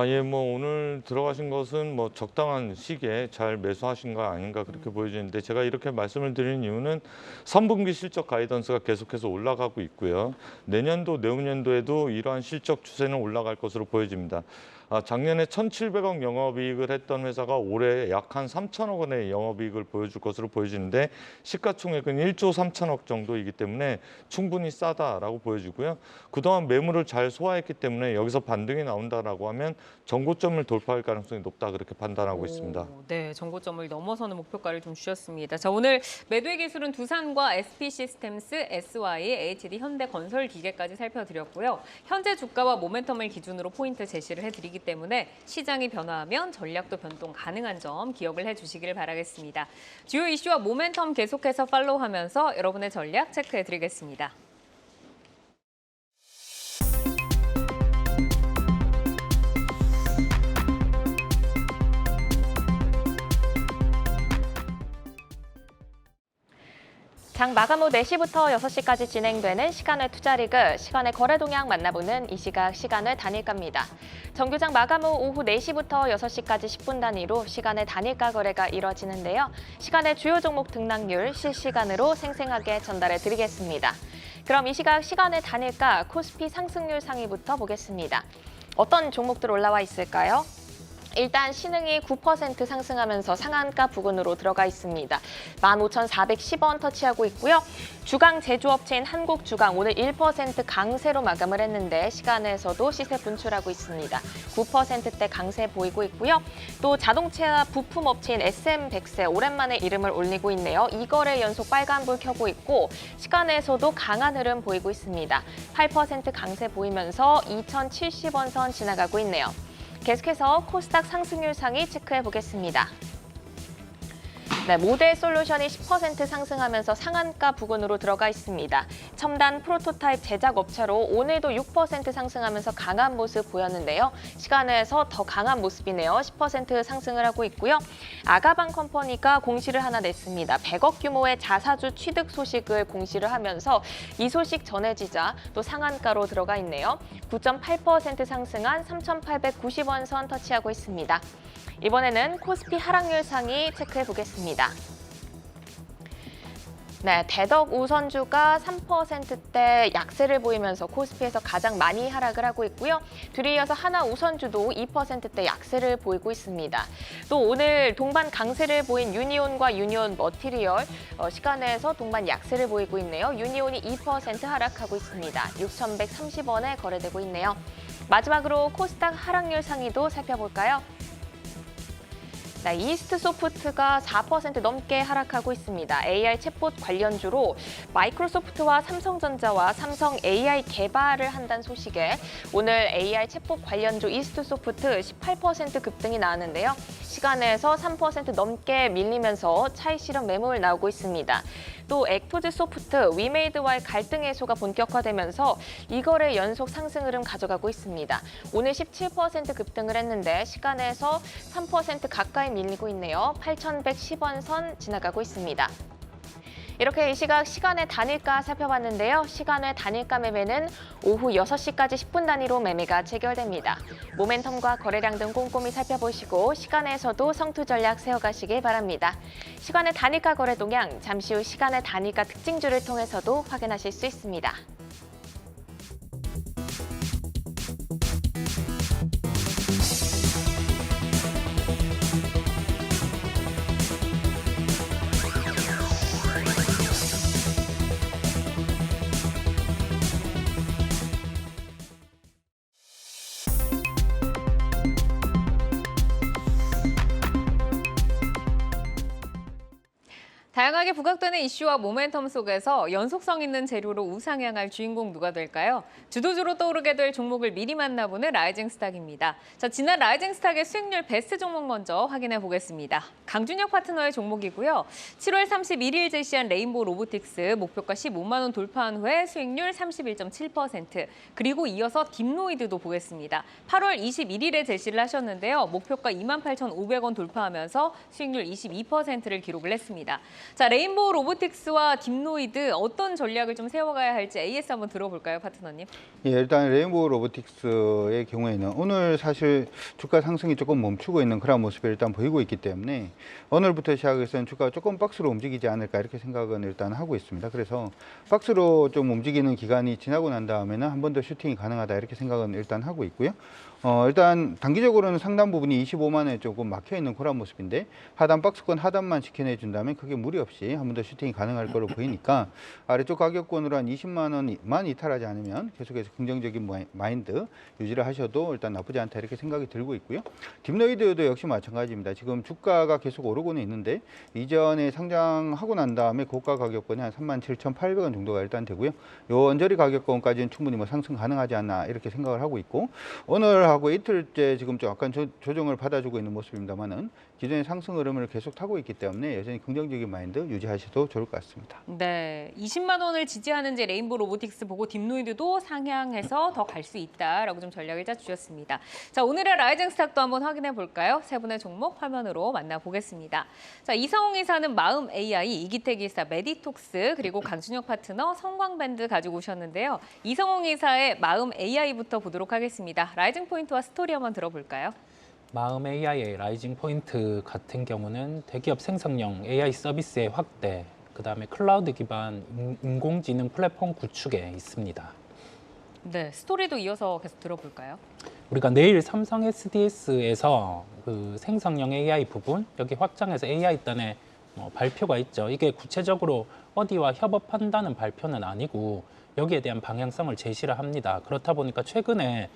예, 뭐 오늘 들어가신 것은 뭐 적당한 시기에 잘 매수하신 거 아닌가 그렇게 보여지는데 제가 이렇게 말씀을 드리는 이유는 3분기 실적 가이던스가 계속해서 올라가고 있고요. 내년도, 내후년도에도 이러한 실적 추세는 올라갈 것으로 보여집니다. 작년에 1,700억 영업이익을 했던 회사가 올해 약 한 3천억 원의 영업이익을 보여줄 것으로 보여지는데 시가총액은 1조 3천억 정도이기 때문에 충분히 싸다라고 보여지고요. 그동안 매물을 잘 소화했기 때문에 여기서 반등이 나온다라고 하면 정고점을 돌파할 가능성이 높다 그렇게 판단하고 있습니다. 네, 정고점을 넘어서는 목표가를 좀 주셨습니다. 자, 오늘 매도의 기술은 두산과 SP시스템스, SY, HD 현대건설기계까지 살펴드렸고요. 현재 주가와 모멘텀을 기준으로 포인트 제시를 해드리기 때문에 시장이 변화하면 전략도 변동 가능한 점 기억을 해주시기를 바라겠습니다. 주요 이슈와 모멘텀 계속해서 팔로우하면서 여러분의 전략 체크해드리겠습니다. 장 마감 후 4시부터 6시까지 진행되는 시간의 투자리그, 시간의 거래 동향 만나보는 이 시각 시간의 단일가입니다. 정규장 마감 후 오후 4시부터 6시까지 10분 단위로 시간의 단일가 거래가 이뤄지는데요. 시간의 주요 종목 등락률 실시간으로 생생하게 전달해 드리겠습니다. 그럼 이 시각 시간의 단일가 코스피 상승률 상위부터 보겠습니다. 어떤 종목들 올라와 있을까요? 일단 신흥이 9% 상승하면서 상한가 부근으로 들어가 있습니다. 15,410원 터치하고 있고요. 주강 제조업체인 한국주강 오늘 1% 강세로 마감을 했는데 시간에서도 시세 분출하고 있습니다. 9%대 강세 보이고 있고요. 또 자동차 부품업체인 SM100세 오랜만에 이름을 올리고 있네요. 2거래 연속 빨간불 켜고 있고 시간에서도 강한 흐름 보이고 있습니다. 8% 강세 보이면서 2,070원 선 지나가고 있네요. 계속해서 코스닥 상승률 상위 체크해 보겠습니다. 네, 모델 솔루션이 10% 상승하면서 상한가 부근으로 들어가 있습니다. 첨단 프로토타입 제작 업체로 오늘도 6% 상승하면서 강한 모습 보였는데요. 시간에서 더 강한 모습이네요. 10% 상승을 하고 있고요. 아가방 컴퍼니가 공시를 하나 냈습니다. 100억 규모의 자사주 취득 소식을 공시를 하면서 이 소식 전해지자 또 상한가로 들어가 있네요. 9.8% 상승한 3,890원 선 터치하고 있습니다. 이번에는 코스피 하락률 상위 체크해 보겠습니다. 네, 대덕 우선주가 3%대 약세를 보이면서 코스피에서 가장 많이 하락을 하고 있고요. 뒤이어서 하나 우선주도 2%대 약세를 보이고 있습니다. 또 오늘 동반 강세를 보인 유니온과 유니온 머티리얼 시간에서 동반 약세를 보이고 있네요. 유니온이 2% 하락하고 있습니다. 6,130원에 거래되고 있네요. 마지막으로 코스닥 하락률 상위도 살펴볼까요? 네, 이스트 소프트가 4% 넘게 하락하고 있습니다. AI 챗봇 관련주로 마이크로소프트와 삼성전자와 삼성 AI 개발을 한다는 소식에 오늘 AI 챗봇 관련주 이스트 소프트 18% 급등이 나왔는데요. 시간에서 3% 넘게 밀리면서 차익 실현 매물 나오고 있습니다. 또 액토즈 소프트, 위메이드와의 갈등 해소가 본격화되면서 이거래 연속 상승 흐름 가져가고 있습니다. 오늘 17% 급등을 했는데 시간에서 3% 가까이 밀리고 있네요. 8,110원 선 지나가고 있습니다. 이렇게 이 시각 시간의 단일가 살펴봤는데요. 시간의 단일가 매매는 오후 6시까지 10분 단위로 매매가 체결됩니다. 모멘텀과 거래량 등 꼼꼼히 살펴보시고 시간에서도 성투 전략 세워가시길 바랍니다. 시간의 단일가 거래 동향, 잠시 후 시간의 단일가 특징주를 통해서도 확인하실 수 있습니다. 다양하게 부각되는 이슈와 모멘텀 속에서 연속성 있는 재료로 우상향할 주인공 누가 될까요? 주도주로 떠오르게 될 종목을 미리 만나보는 라이징 스탁입니다. 자, 지난 라이징 스탁의 수익률 베스트 종목 먼저 확인해 보겠습니다. 강준혁 파트너의 종목이고요. 7월 31일 제시한 레인보우 로보틱스 목표가 15만 원 돌파한 후에 수익률 31.7%, 그리고 이어서 딥노이드도 보겠습니다. 8월 21일에 제시를 하셨는데요. 목표가 28,500원 돌파하면서 수익률 22%를 기록을 했습니다. 자, 레인보우 로보틱스와 딥노이드 어떤 전략을 좀 세워가야 할지 AS 한번 들어볼까요, 파트너님? 예, 일단 레인보우 로보틱스의 경우에는 오늘 사실 주가 상승이 조금 멈추고 있는 그런 모습이 일단 보이고 있기 때문에 오늘부터 시작해서는 주가가 조금 박스로 움직이지 않을까 이렇게 생각은 일단 하고 있습니다. 그래서 박스로 좀 움직이는 기간이 지나고 난 다음에는 한 번 더 슈팅이 가능하다 이렇게 생각은 일단 하고 있고요. 일단 단기적으로는 상당 부분이 25만 원에 조금 막혀 있는 그런 모습인데 하단 박스권 하단만 지켜내 준다면 크게 무리 없이 한 번 더 슈팅이 가능할 거로 보이니까 아래쪽 가격권으로 한 20만 원만 이탈하지 않으면 계속해서 긍정적인 마인드 유지를 하셔도 일단 나쁘지 않다 이렇게 생각이 들고 있고요. 딥노이드도 역시 마찬가지입니다. 지금 주가가 계속 오르고는 있는데 이전에 상장하고 난 다음에 고가 가격권이 한 37,800원 정도가 일단 되고요. 요 언저리 가격권까지는 충분히 뭐 상승 가능하지 않나 이렇게 생각을 하고 있고, 오늘 하고 이틀째 지금 좀 약간 조정을 받아주고 있는 모습입니다만은 기존의 상승 흐름을 계속 타고 있기 때문에 여전히 긍정적인 마인드 유지하셔도 좋을 것 같습니다. 네, 20만 원을 지지하는지 레인보우 로보틱스 보고 딥노이드도 상향해서 더 갈 수 있다라고 좀 전략을 짜주셨습니다. 자, 오늘의 라이징 스탁도 한번 확인해 볼까요? 세 분의 종목 화면으로 만나보겠습니다. 자, 이성홍 이사는 마음 AI, 이기택 이사 메디톡스, 그리고 강준혁 파트너 성광밴드 가지고 오셨는데요. 이성홍 이사의 마음 AI부터 보도록 하겠습니다. 라이징 포인트와 스토리 한번 들어볼까요? 마음 AI의 라이징 포인트 같은 경우는 대기업 생성형 AI 서비스의 확대, 그다음에 클라우드 기반 인공지능 플랫폼 구축에 있습니다. 네, 스토리도 이어서 계속 들어볼까요? 우리가 내일 삼성 SDS에서 그 생성형 AI 부분 여기 확장해서 AI단의 발표가 있죠. 이게 구체적으로 어디와 협업한다는 발표는 아니고 여기에 대한 방향성을 제시를 합니다. 그렇다 보니까 최근에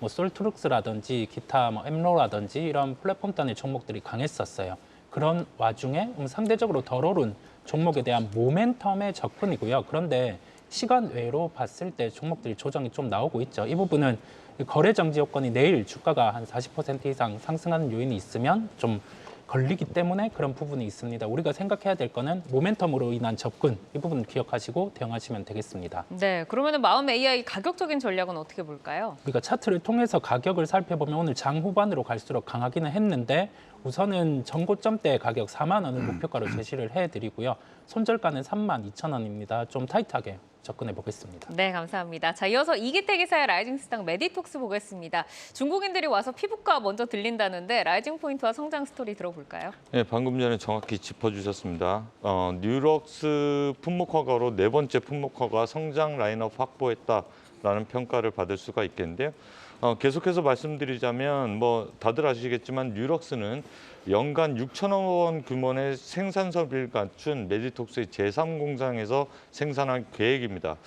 솔트룩스라든지 기타 엠로라든지 이런 플랫폼 단위 종목들이 강했었어요. 그런 와중에 상대적으로 덜 오른 종목에 대한 모멘텀의 접근이고요. 그런데 시간 외로 봤을 때 종목들이 조정이 좀 나오고 있죠. 이 부분은 거래 정지 요건이 내일 주가가 한 40% 이상 상승하는 요인이 있으면 좀 걸리기 때문에 그런 부분이 있습니다. 우리가 생각해야 될 거는 모멘텀으로 인한 접근, 이 부분 기억하시고 대응하시면 되겠습니다. 네, 그러면 마음 AI 가격적인 전략은 어떻게 볼까요? 우리가 차트를 통해서 가격을 살펴보면 오늘 장 후반으로 갈수록 강하기는 했는데 우선은 전고점대 가격 4만 원을 목표가로 제시를 해드리고요. 손절가는 32,000원입니다. 좀 타이트하게 접근해 보겠습니다. 네, 감사합니다. 자, 이어서 이기택 이사의 라이징 스탁 메디톡스 보겠습니다. 중국인들이 와서 피부과 먼저 들린다는데 라이징 포인트와 성장 스토리 들어볼까요? 네, 방금 전에 정확히 짚어주셨습니다. 뉴럭스 품목 허가로 네 번째 품목 허가 성장 라인업 확보했다라는 평가를 받을 수가 있겠는데요. 계속해서 말씀드리자면 뭐 다들 아시겠지만 뉴럭스는 연간 6천억 원 규모의 생산 설비를 갖춘 메디톡스의 제3공장에서 생산할 계획입니다.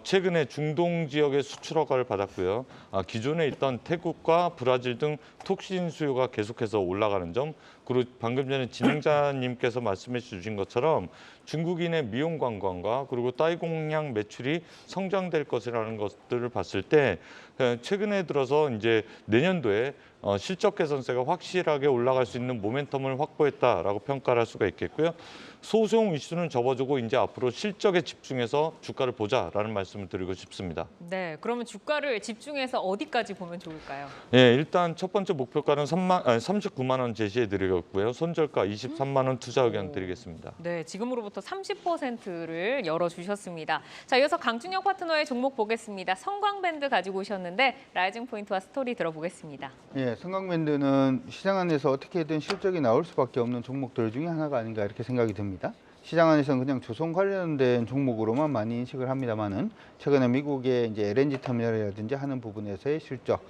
최근에 중동 지역의 수출 허가를 받았고요. 기존에 있던 태국과 브라질 등 톡신 수요가 계속해서 올라가는 점, 그리고 방금 전에 진행자님께서 말씀해 주신 것처럼 중국인의 미용 관광과 그리고 따이 공양 매출이 성장될 것이라는 것들을 봤을 때 최근에 들어서 이제 내년도에 실적 개선세가 확실하게 올라갈 수 있는 모멘텀을 확보했다라고 평가를 할 수가 있겠고요. 소송 이슈는 접어주고 이제 앞으로 실적에 집중해서 주가를 보자라는 말씀을 드리고 싶습니다. 네, 그러면 주가를 집중해서 어디까지 보면 좋을까요? 예, 일단 첫 번째 목표가는 39만 원 제시해 드리겠고요. 손절가 23만 원 투자 의견 드리겠습니다. 네, 지금으로부터 30%를 열어주셨습니다. 자, 이어서 강준혁 파트너의 종목 보겠습니다. 성광밴드 가지고 오셨는데 라이징 포인트와 스토리 들어보겠습니다. 예, 성광밴드는 시장 안에서 어떻게든 실적이 나올 수밖에 없는 종목들 중에 하나가 아닌가 이렇게 생각이 듭니다. 시장 안에서는 그냥 조선 관련된 종목으로만 많이 인식을 합니다만은 최근에 미국의 이제 LNG 터미널이라든지 하는 부분에서의 실적,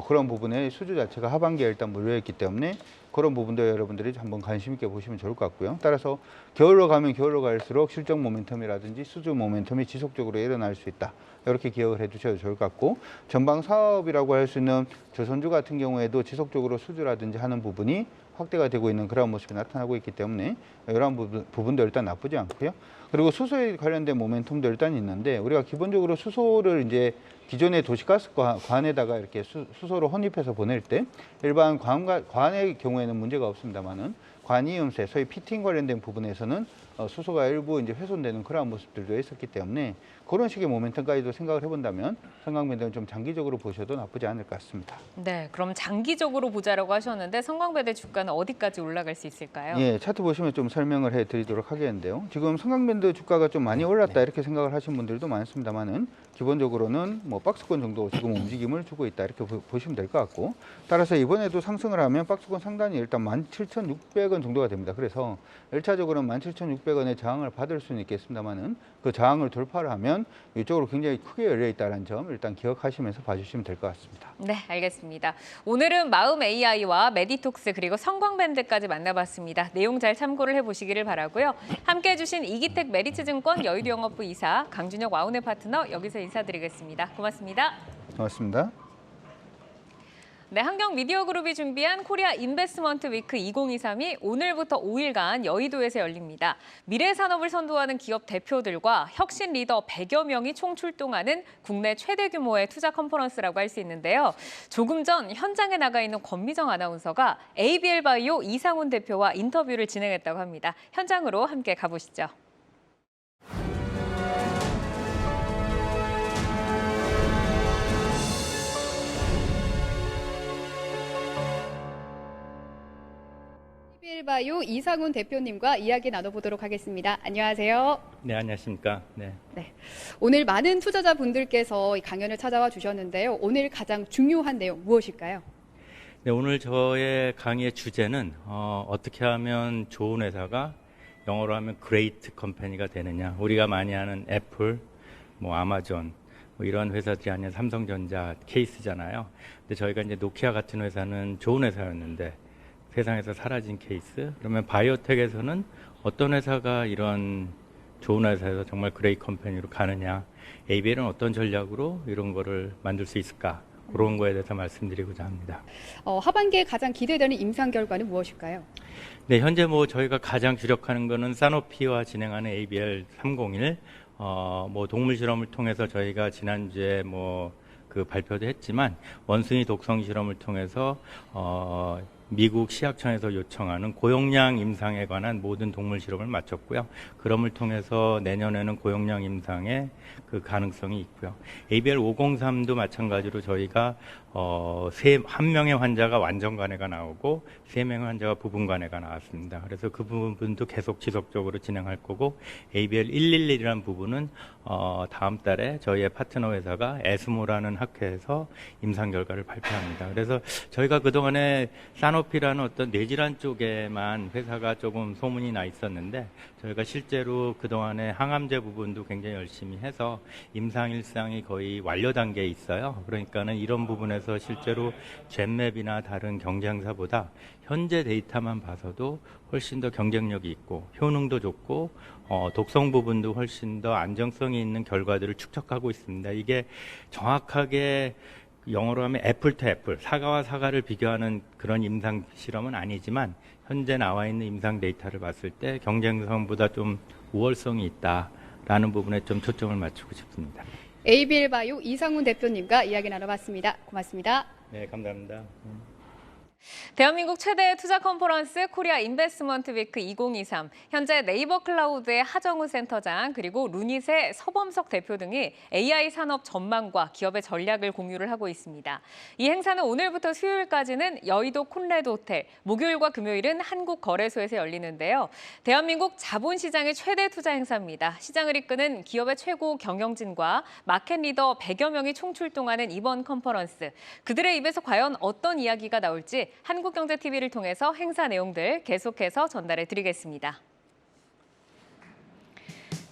그런 부분의 수주 자체가 하반기에 일단 몰려있기 때문에 그런 부분도 여러분들이 한번 관심 있게 보시면 좋을 것 같고요. 따라서 겨울로 가면 겨울로 갈수록 실적 모멘텀이라든지 수주 모멘텀이 지속적으로 일어날 수 있다. 이렇게 기억을 해두셔도 좋을 것 같고, 전방 사업이라고 할 수 있는 조선주 같은 경우에도 지속적으로 수주라든지 하는 부분이 확대가 되고 있는 그런 모습이 나타나고 있기 때문에 이러한 부분도 일단 나쁘지 않고요. 그리고 수소에 관련된 모멘텀도 일단 있는데, 우리가 기본적으로 수소를 이제 기존의 도시가스 관에다가 이렇게 수소를 혼입해서 보낼 때 일반 관의 경우에는 문제가 없습니다만은 관이음새, 소위 피팅 관련된 부분에서는 수소가 일부 이제 훼손되는 그러한 모습들도 있었기 때문에 그런 식의 모멘텀까지도 생각을 해본다면 성광밴드는 좀 장기적으로 보셔도 나쁘지 않을 것 같습니다. 네, 그럼 장기적으로 보자라고 하셨는데 성광밴드 주가는 어디까지 올라갈 수 있을까요? 예, 차트 보시면 좀 설명을 해드리도록 하겠는데요. 지금 성광밴드 주가가 좀 많이 올랐다 이렇게 생각을 하신 분들도 많습니다만은 기본적으로는 뭐 박스권 정도 지금 움직임을 주고 있다 이렇게 보시면 될 것 같고, 따라서 이번에도 상승을 하면 박스권 상단이 일단 17,600원 정도가 됩니다. 그래서 1차적으로는 17,600원의 저항을 받을 수는 있겠습니다만은 그 저항을 돌파를 하면 이쪽으로 굉장히 크게 열려 있다는 점 일단 기억하시면서 봐주시면 될 것 같습니다. 네, 알겠습니다. 오늘은 마음 AI와 메디톡스 그리고 성광밴드까지 만나봤습니다. 내용 잘 참고를 해보시기를 바라고요. 함께해 주신 이기택 메리츠증권 여의도 영업부 이사, 강준혁 와우넷 파트너 여기서 인사드리겠습니다. 고맙습니다. 고맙습니다. 네, 한경미디어그룹이 준비한 코리아 인베스트먼트 위크 2023이 오늘부터 5일간 여의도에서 열립니다. 미래 산업을 선도하는 기업 대표들과 혁신 리더 100여 명이 총출동하는 국내 최대 규모의 투자 컨퍼런스라고 할 수 있는데요. 조금 전 현장에 나가 있는 권미정 아나운서가 ABL 바이오 이상훈 대표와 인터뷰를 진행했다고 합니다. 현장으로 함께 가보시죠. ABL 바이오 이상훈 대표님과 이야기 나눠보도록 하겠습니다. 안녕하세요. 네, 안녕하십니까. 네. 오늘 많은 투자자분들께서 이 강연을 찾아와 주셨는데요. 오늘 가장 중요한 내용 무엇일까요? 네, 오늘 저의 강의의 주제는 어떻게 하면 좋은 회사가 영어로 하면 great company가 되느냐. 우리가 많이 아는 애플, 뭐 아마존, 뭐 이런 회사들이 아니라 삼성전자 케이스잖아요. 근데 저희가 이제 노키아 같은 회사는 좋은 회사였는데 세상에서 사라진 케이스. 그러면 바이오텍에서는 어떤 회사가 이런 좋은 회사에서 정말 그레이 컴퍼니로 가느냐, ABL은 어떤 전략으로 이런 거를 만들 수 있을까, 그런 거에 대해서 말씀드리고자 합니다. 하반기에 가장 기대되는 임상 결과는 무엇일까요? 네, 현재 뭐 저희가 가장 주력하는 거는 사노피와 진행하는 ABL 301, 뭐 동물 실험을 통해서 저희가 지난주에 뭐 그 발표도 했지만 원숭이 독성 실험을 통해서 미국 시약청에서 요청하는 고용량 임상에 관한 모든 동물 실험을 마쳤고요. 그럼을 통해서 내년에는 고용량 임상의 그 가능성이 있고요. ABL 503도 마찬가지로 저희가 한 명의 환자가 완전 관해가 나오고 3명의 환자가 부분 관해가 나왔습니다. 그래서 그 부분도 계속 지속적으로 진행할 거고 ABL 111이라는 부분은 다음 달에 저희의 파트너 회사가 에스모라는 학회에서 임상 결과를 발표합니다. 그래서 저희가 그동안에 사노피라는 어떤 뇌질환 쪽에만 회사가 조금 소문이 나 있었는데 저희가 실제로 그동안에 항암제 부분도 굉장히 열심히 해서 임상 일상이 거의 완료 단계에 있어요. 그러니까는 이런 부분에서 실제로 젠맵이나 다른 경쟁사보다 현재 데이터만 봐서도 훨씬 더 경쟁력이 있고 효능도 좋고 독성 부분도 훨씬 더 안정성이 있는 결과들을 축적하고 있습니다. 이게 정확하게 영어로 하면 애플 투 애플, 사과와 사과를 비교하는 그런 임상 실험은 아니지만 현재 나와 있는 임상 데이터를 봤을 때 경쟁성보다 좀 우월성이 있다라는 부분에 좀 초점을 맞추고 싶습니다. ABL 바이오 이상훈 대표님과 이야기 나눠봤습니다. 고맙습니다. 네, 감사합니다. 대한민국 최대 투자 컨퍼런스 코리아 인베스트먼트 위크 2023. 현재 네이버 클라우드의 하정우 센터장 그리고 루닛의 서범석 대표 등이 AI 산업 전망과 기업의 전략을 공유를 하고 있습니다. 이 행사는 오늘부터 수요일까지는 여의도 콘레드 호텔, 목요일과 금요일은 한국거래소에서 열리는데요. 대한민국 자본시장의 최대 투자 행사입니다. 시장을 이끄는 기업의 최고 경영진과 마켓 리더 100여 명이 총출동하는 이번 컨퍼런스. 그들의 입에서 과연 어떤 이야기가 나올지 한국경제TV를 통해서 행사 내용들 계속해서 전달해 드리겠습니다.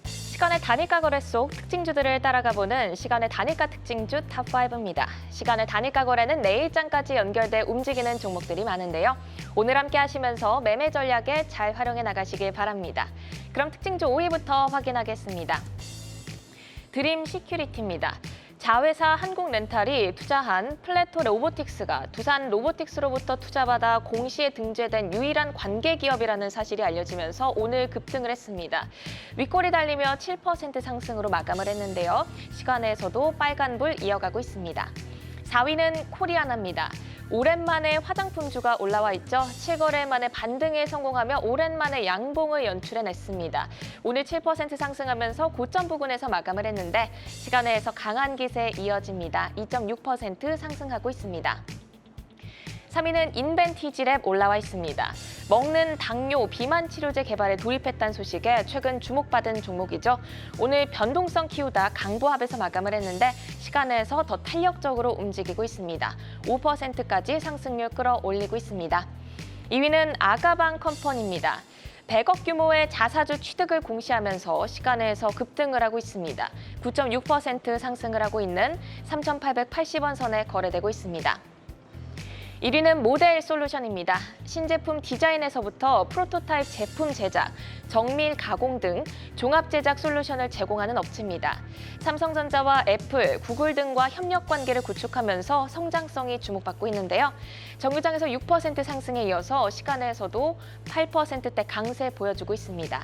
시간의 단일가 거래 속 특징주들을 따라가보는 시간의 단일가 특징주 탑5입니다. 시간의 단일가 거래는 내일장까지 연결돼 움직이는 종목들이 많은데요. 오늘 함께 하시면서 매매 전략에 잘 활용해 나가시길 바랍니다. 그럼 특징주 5위부터 확인하겠습니다. 드림 시큐리티입니다. 자회사 한국렌탈이 투자한 플래토 로보틱스가 두산 로보틱스로부터 투자받아 공시에 등재된 유일한 관계기업이라는 사실이 알려지면서 오늘 급등을 했습니다. 윗골이 달리며 7% 상승으로 마감을 했는데요. 시간에서도 빨간불 이어가고 있습니다. 4위는 코리아나입니다. 오랜만에 화장품주가 올라와 있죠. 7거래 만에 반등에 성공하며 오랜만에 양봉을 연출해냈습니다. 오늘 7% 상승하면서 고점 부근에서 마감을 했는데 시간에서 강한 기세에 이어집니다. 2.6% 상승하고 있습니다. 3위는 인벤티지랩 올라와 있습니다. 먹는 당뇨, 비만 치료제 개발에 돌입했다는 소식에 최근 주목받은 종목이죠. 오늘 변동성 키우다 강보합에서 마감을 했는데 시간에서 더 탄력적으로 움직이고 있습니다. 5%까지 상승률 끌어올리고 있습니다. 2위는 아가방 컴퍼니입니다. 100억 규모의 자사주 취득을 공시하면서 시간에서 급등을 하고 있습니다. 9.6% 상승을 하고 있는 3,880원 선에 거래되고 있습니다. 1위는 모델 솔루션입니다. 신제품 디자인에서부터 프로토타입 제품 제작, 정밀 가공 등 종합 제작 솔루션을 제공하는 업체입니다. 삼성전자와 애플, 구글 등과 협력 관계를 구축하면서 성장성이 주목받고 있는데요. 정유장에서 6% 상승에 이어서 시간에서도 8%대 강세 보여주고 있습니다.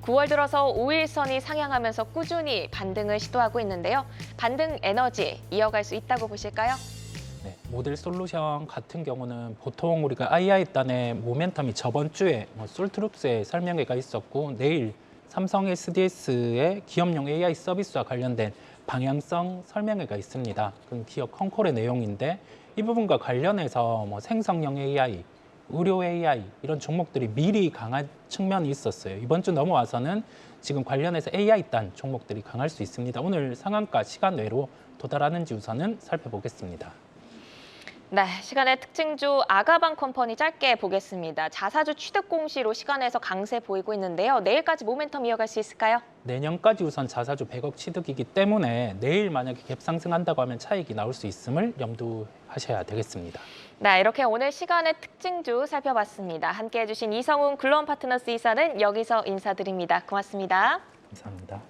9월 들어서 5일선이 상향하면서 꾸준히 반등을 시도하고 있는데요. 반등 에너지 이어갈 수 있다고 보실까요? 네, 모델 솔루션 같은 경우는 보통 우리가 II단의 모멘텀이 저번 주에 솔트룩스의 설명회가 있었고 내일 삼성 SDS의 기업용 AI 서비스와 관련된 방향성 설명회가 있습니다. 그럼 기업 컨콜의 내용인데 이 부분과 관련해서 생성형 AI, 의료 AI 이런 종목들이 미리 강한 측면이 있었어요. 이번 주 넘어와서는 지금 관련해서 AI단 종목들이 강할 수 있습니다. 오늘 상한가 시간 외로 도달하는지 우선은 살펴보겠습니다. 네, 시간의 특징주 아가방 컴퍼니 짧게 보겠습니다. 자사주 취득 공시로 시간에서 강세 보이고 있는데요. 내일까지 모멘텀 이어갈 수 있을까요? 내년까지 우선 자사주 100억 취득이기 때문에 내일 만약에 갭상승한다고 하면 차익이 나올 수 있음을 염두하셔야 되겠습니다. 네, 이렇게 오늘 시간의 특징주 살펴봤습니다. 함께해 주신 이성훈 글로원 파트너스 이사는 여기서 인사드립니다. 고맙습니다. 감사합니다.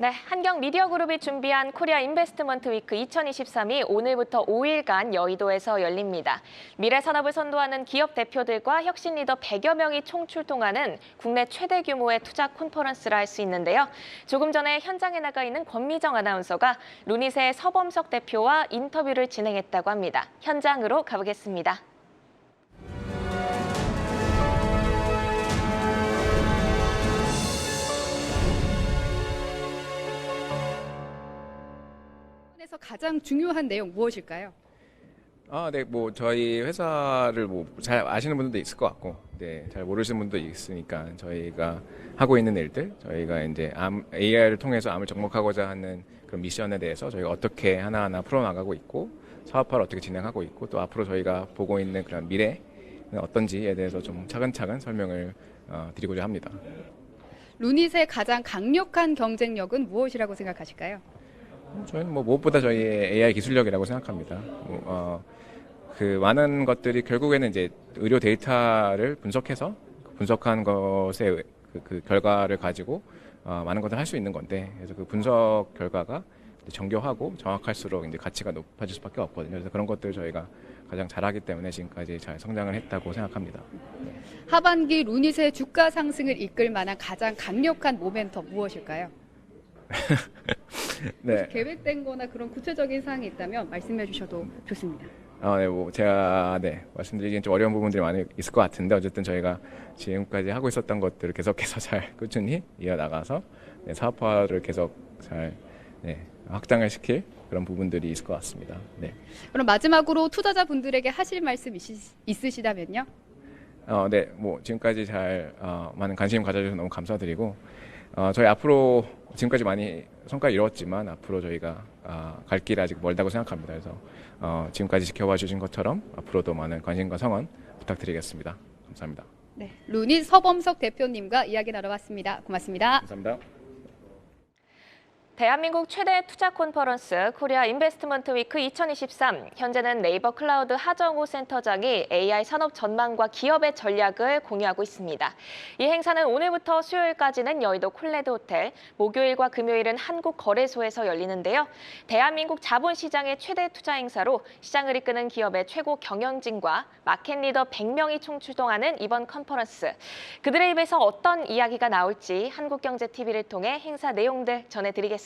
네, 한경 미디어그룹이 준비한 코리아 인베스트먼트 위크 2023이 오늘부터 5일간 여의도에서 열립니다. 미래 산업을 선도하는 기업 대표들과 혁신 리더 100여 명이 총출동하는 국내 최대 규모의 투자 콘퍼런스를 할 수 있는데요. 조금 전에 현장에 나가 있는 권미정 아나운서가 루닛의 서범석 대표와 인터뷰를 진행했다고 합니다. 현장으로 가보겠습니다. 에서 가장 중요한 내용 무엇일까요? 네, 뭐 저희 회사를 뭐 잘 아시는 분들도 있을 것 같고, 네, 잘 모르시는 분도 있으니까 저희가 하고 있는 일들, 저희가 이제 AI를 통해서 암을 접목하고자 하는 그런 미션에 대해서 저희가 어떻게 하나하나 풀어나가고 있고, 사업화를 어떻게 진행하고 있고, 또 앞으로 저희가 보고 있는 그런 미래는 어떤지에 대해서 좀 차근차근 설명을 드리고자 합니다. 루닛의 가장 강력한 경쟁력은 무엇이라고 생각하실까요? 저희는 뭐 무엇보다 저희의 AI 기술력이라고 생각합니다. 그 많은 것들이 결국에는 이제 의료 데이터를 분석해서 분석한 것의 그 결과를 가지고 많은 것을 할 수 있는 건데, 그래서 그 분석 결과가 정교하고 정확할수록 이제 가치가 높아질 수밖에 없거든요. 그래서 그런 것들을 저희가 가장 잘하기 때문에 지금까지 잘 성장을 했다고 생각합니다. 하반기 루닛의 주가 상승을 이끌 만한 가장 강력한 모멘텀 무엇일까요? 네. 계획된 거나 그런 구체적인 사항이 있다면 말씀해 주셔도 좋습니다. 네, 뭐 제가 말씀드리기엔 좀 어려운 부분들이 많이 있을 것 같은데, 어쨌든 저희가 지금까지 하고 있었던 것들을 계속해서 잘 꾸준히 이어나가서 사업화를 계속 잘 확장을 시킬 그런 부분들이 있을 것 같습니다. 네. 그럼 마지막으로 투자자분들에게 하실 말씀 있으시다면요? 네, 뭐 지금까지 잘 많은 관심 가져주셔서 너무 감사드리고, 저희 앞으로 지금까지 많이 성과를 이뤘지만 앞으로 저희가 갈 길 아직 멀다고 생각합니다. 그래서 지금까지 지켜봐 주신 것처럼 앞으로도 많은 관심과 성원 부탁드리겠습니다. 감사합니다. 네, 루닛 서범석 대표님과 이야기 나눠봤습니다. 고맙습니다. 감사합니다. 대한민국 최대 투자 콘퍼런스 코리아 인베스트먼트 위크 2023. 현재는 네이버 클라우드 하정우 센터장이 AI 산업 전망과 기업의 전략을 공유하고 있습니다. 이 행사는 오늘부터 수요일까지는 여의도 콜레드 호텔, 목요일과 금요일은 한국거래소에서 열리는데요. 대한민국 자본시장의 최대 투자 행사로 시장을 이끄는 기업의 최고 경영진과 마켓 리더 100명이 총출동하는 이번 컨퍼런스. 그들의 입에서 어떤 이야기가 나올지 한국경제TV를 통해 행사 내용들 전해드리겠습니다.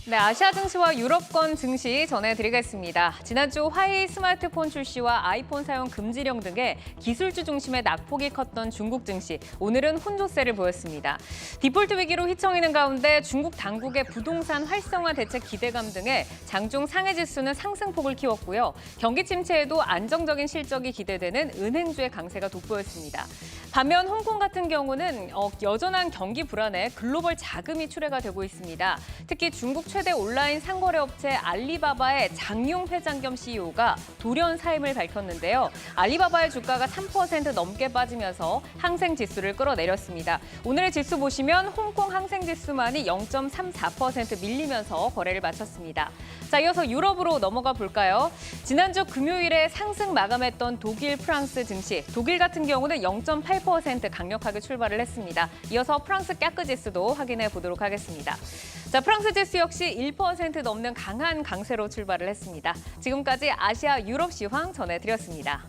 네, 아시아 증시와 유럽권 증시 전해드리겠습니다. 지난주 화웨이 스마트폰 출시와 아이폰 사용 금지령 등의 기술주 중심의 낙폭이 컸던 중국 증시, 오늘은 혼조세를 보였습니다. 디폴트 위기로 휘청이는 가운데 중국 당국의 부동산 활성화 대책 기대감 등의 장중 상해 지수는 상승폭을 키웠고요. 경기 침체에도 안정적인 실적이 기대되는 은행주의 강세가 돋보였습니다. 반면 홍콩 같은 경우는 여전한 경기 불안에 글로벌 자금이 출회가 되고 있습니다. 특히 중국 최대 온라인 상거래 업체 알리바바의 장용 회장 겸 CEO가 돌연 사임을 밝혔는데요. 알리바바의 주가가 3% 넘게 빠지면서 항생 지수를 끌어내렸습니다. 오늘의 지수 보시면 홍콩 항생 지수만이 0.34% 밀리면서 거래를 마쳤습니다. 자, 이어서 유럽으로 넘어가 볼까요? 지난주 금요일에 상승 마감했던 독일, 프랑스 증시. 독일 같은 경우는 0.8% 강력하게 출발을 했습니다. 이어서 프랑스 까크 지수도 확인해 보도록 하겠습니다. 자, 프랑스 지수 역시 1% 넘는 강한 강세로 출발을 했습니다. 지금까지 아시아 유럽 시황 전해드렸습니다.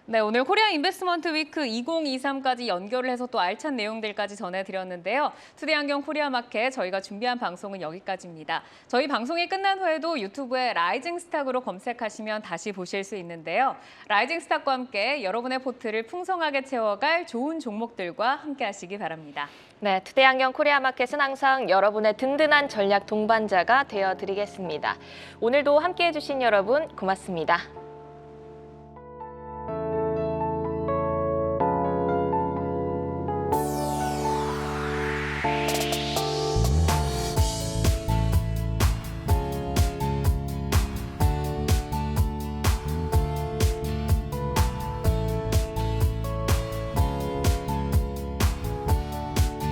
네, 오늘 코리아 인베스트먼트 위크 2023까지 연결을 해서 또 알찬 내용들까지 전해드렸는데요. 투데이 안경 코리아 마켓 저희가 준비한 방송은 여기까지입니다. 저희 방송이 끝난 후에도 유튜브에 라이징 스탁으로 검색하시면 다시 보실 수 있는데요. 라이징 스탁과 함께 여러분의 포트를 풍성하게 채워갈 좋은 종목들과 함께 하시기 바랍니다. 네, 투데이 안경 코리아 마켓은 항상 여러분의 든든한 전략 동반자가 되어드리겠습니다. 오늘도 함께해 주신 여러분 고맙습니다.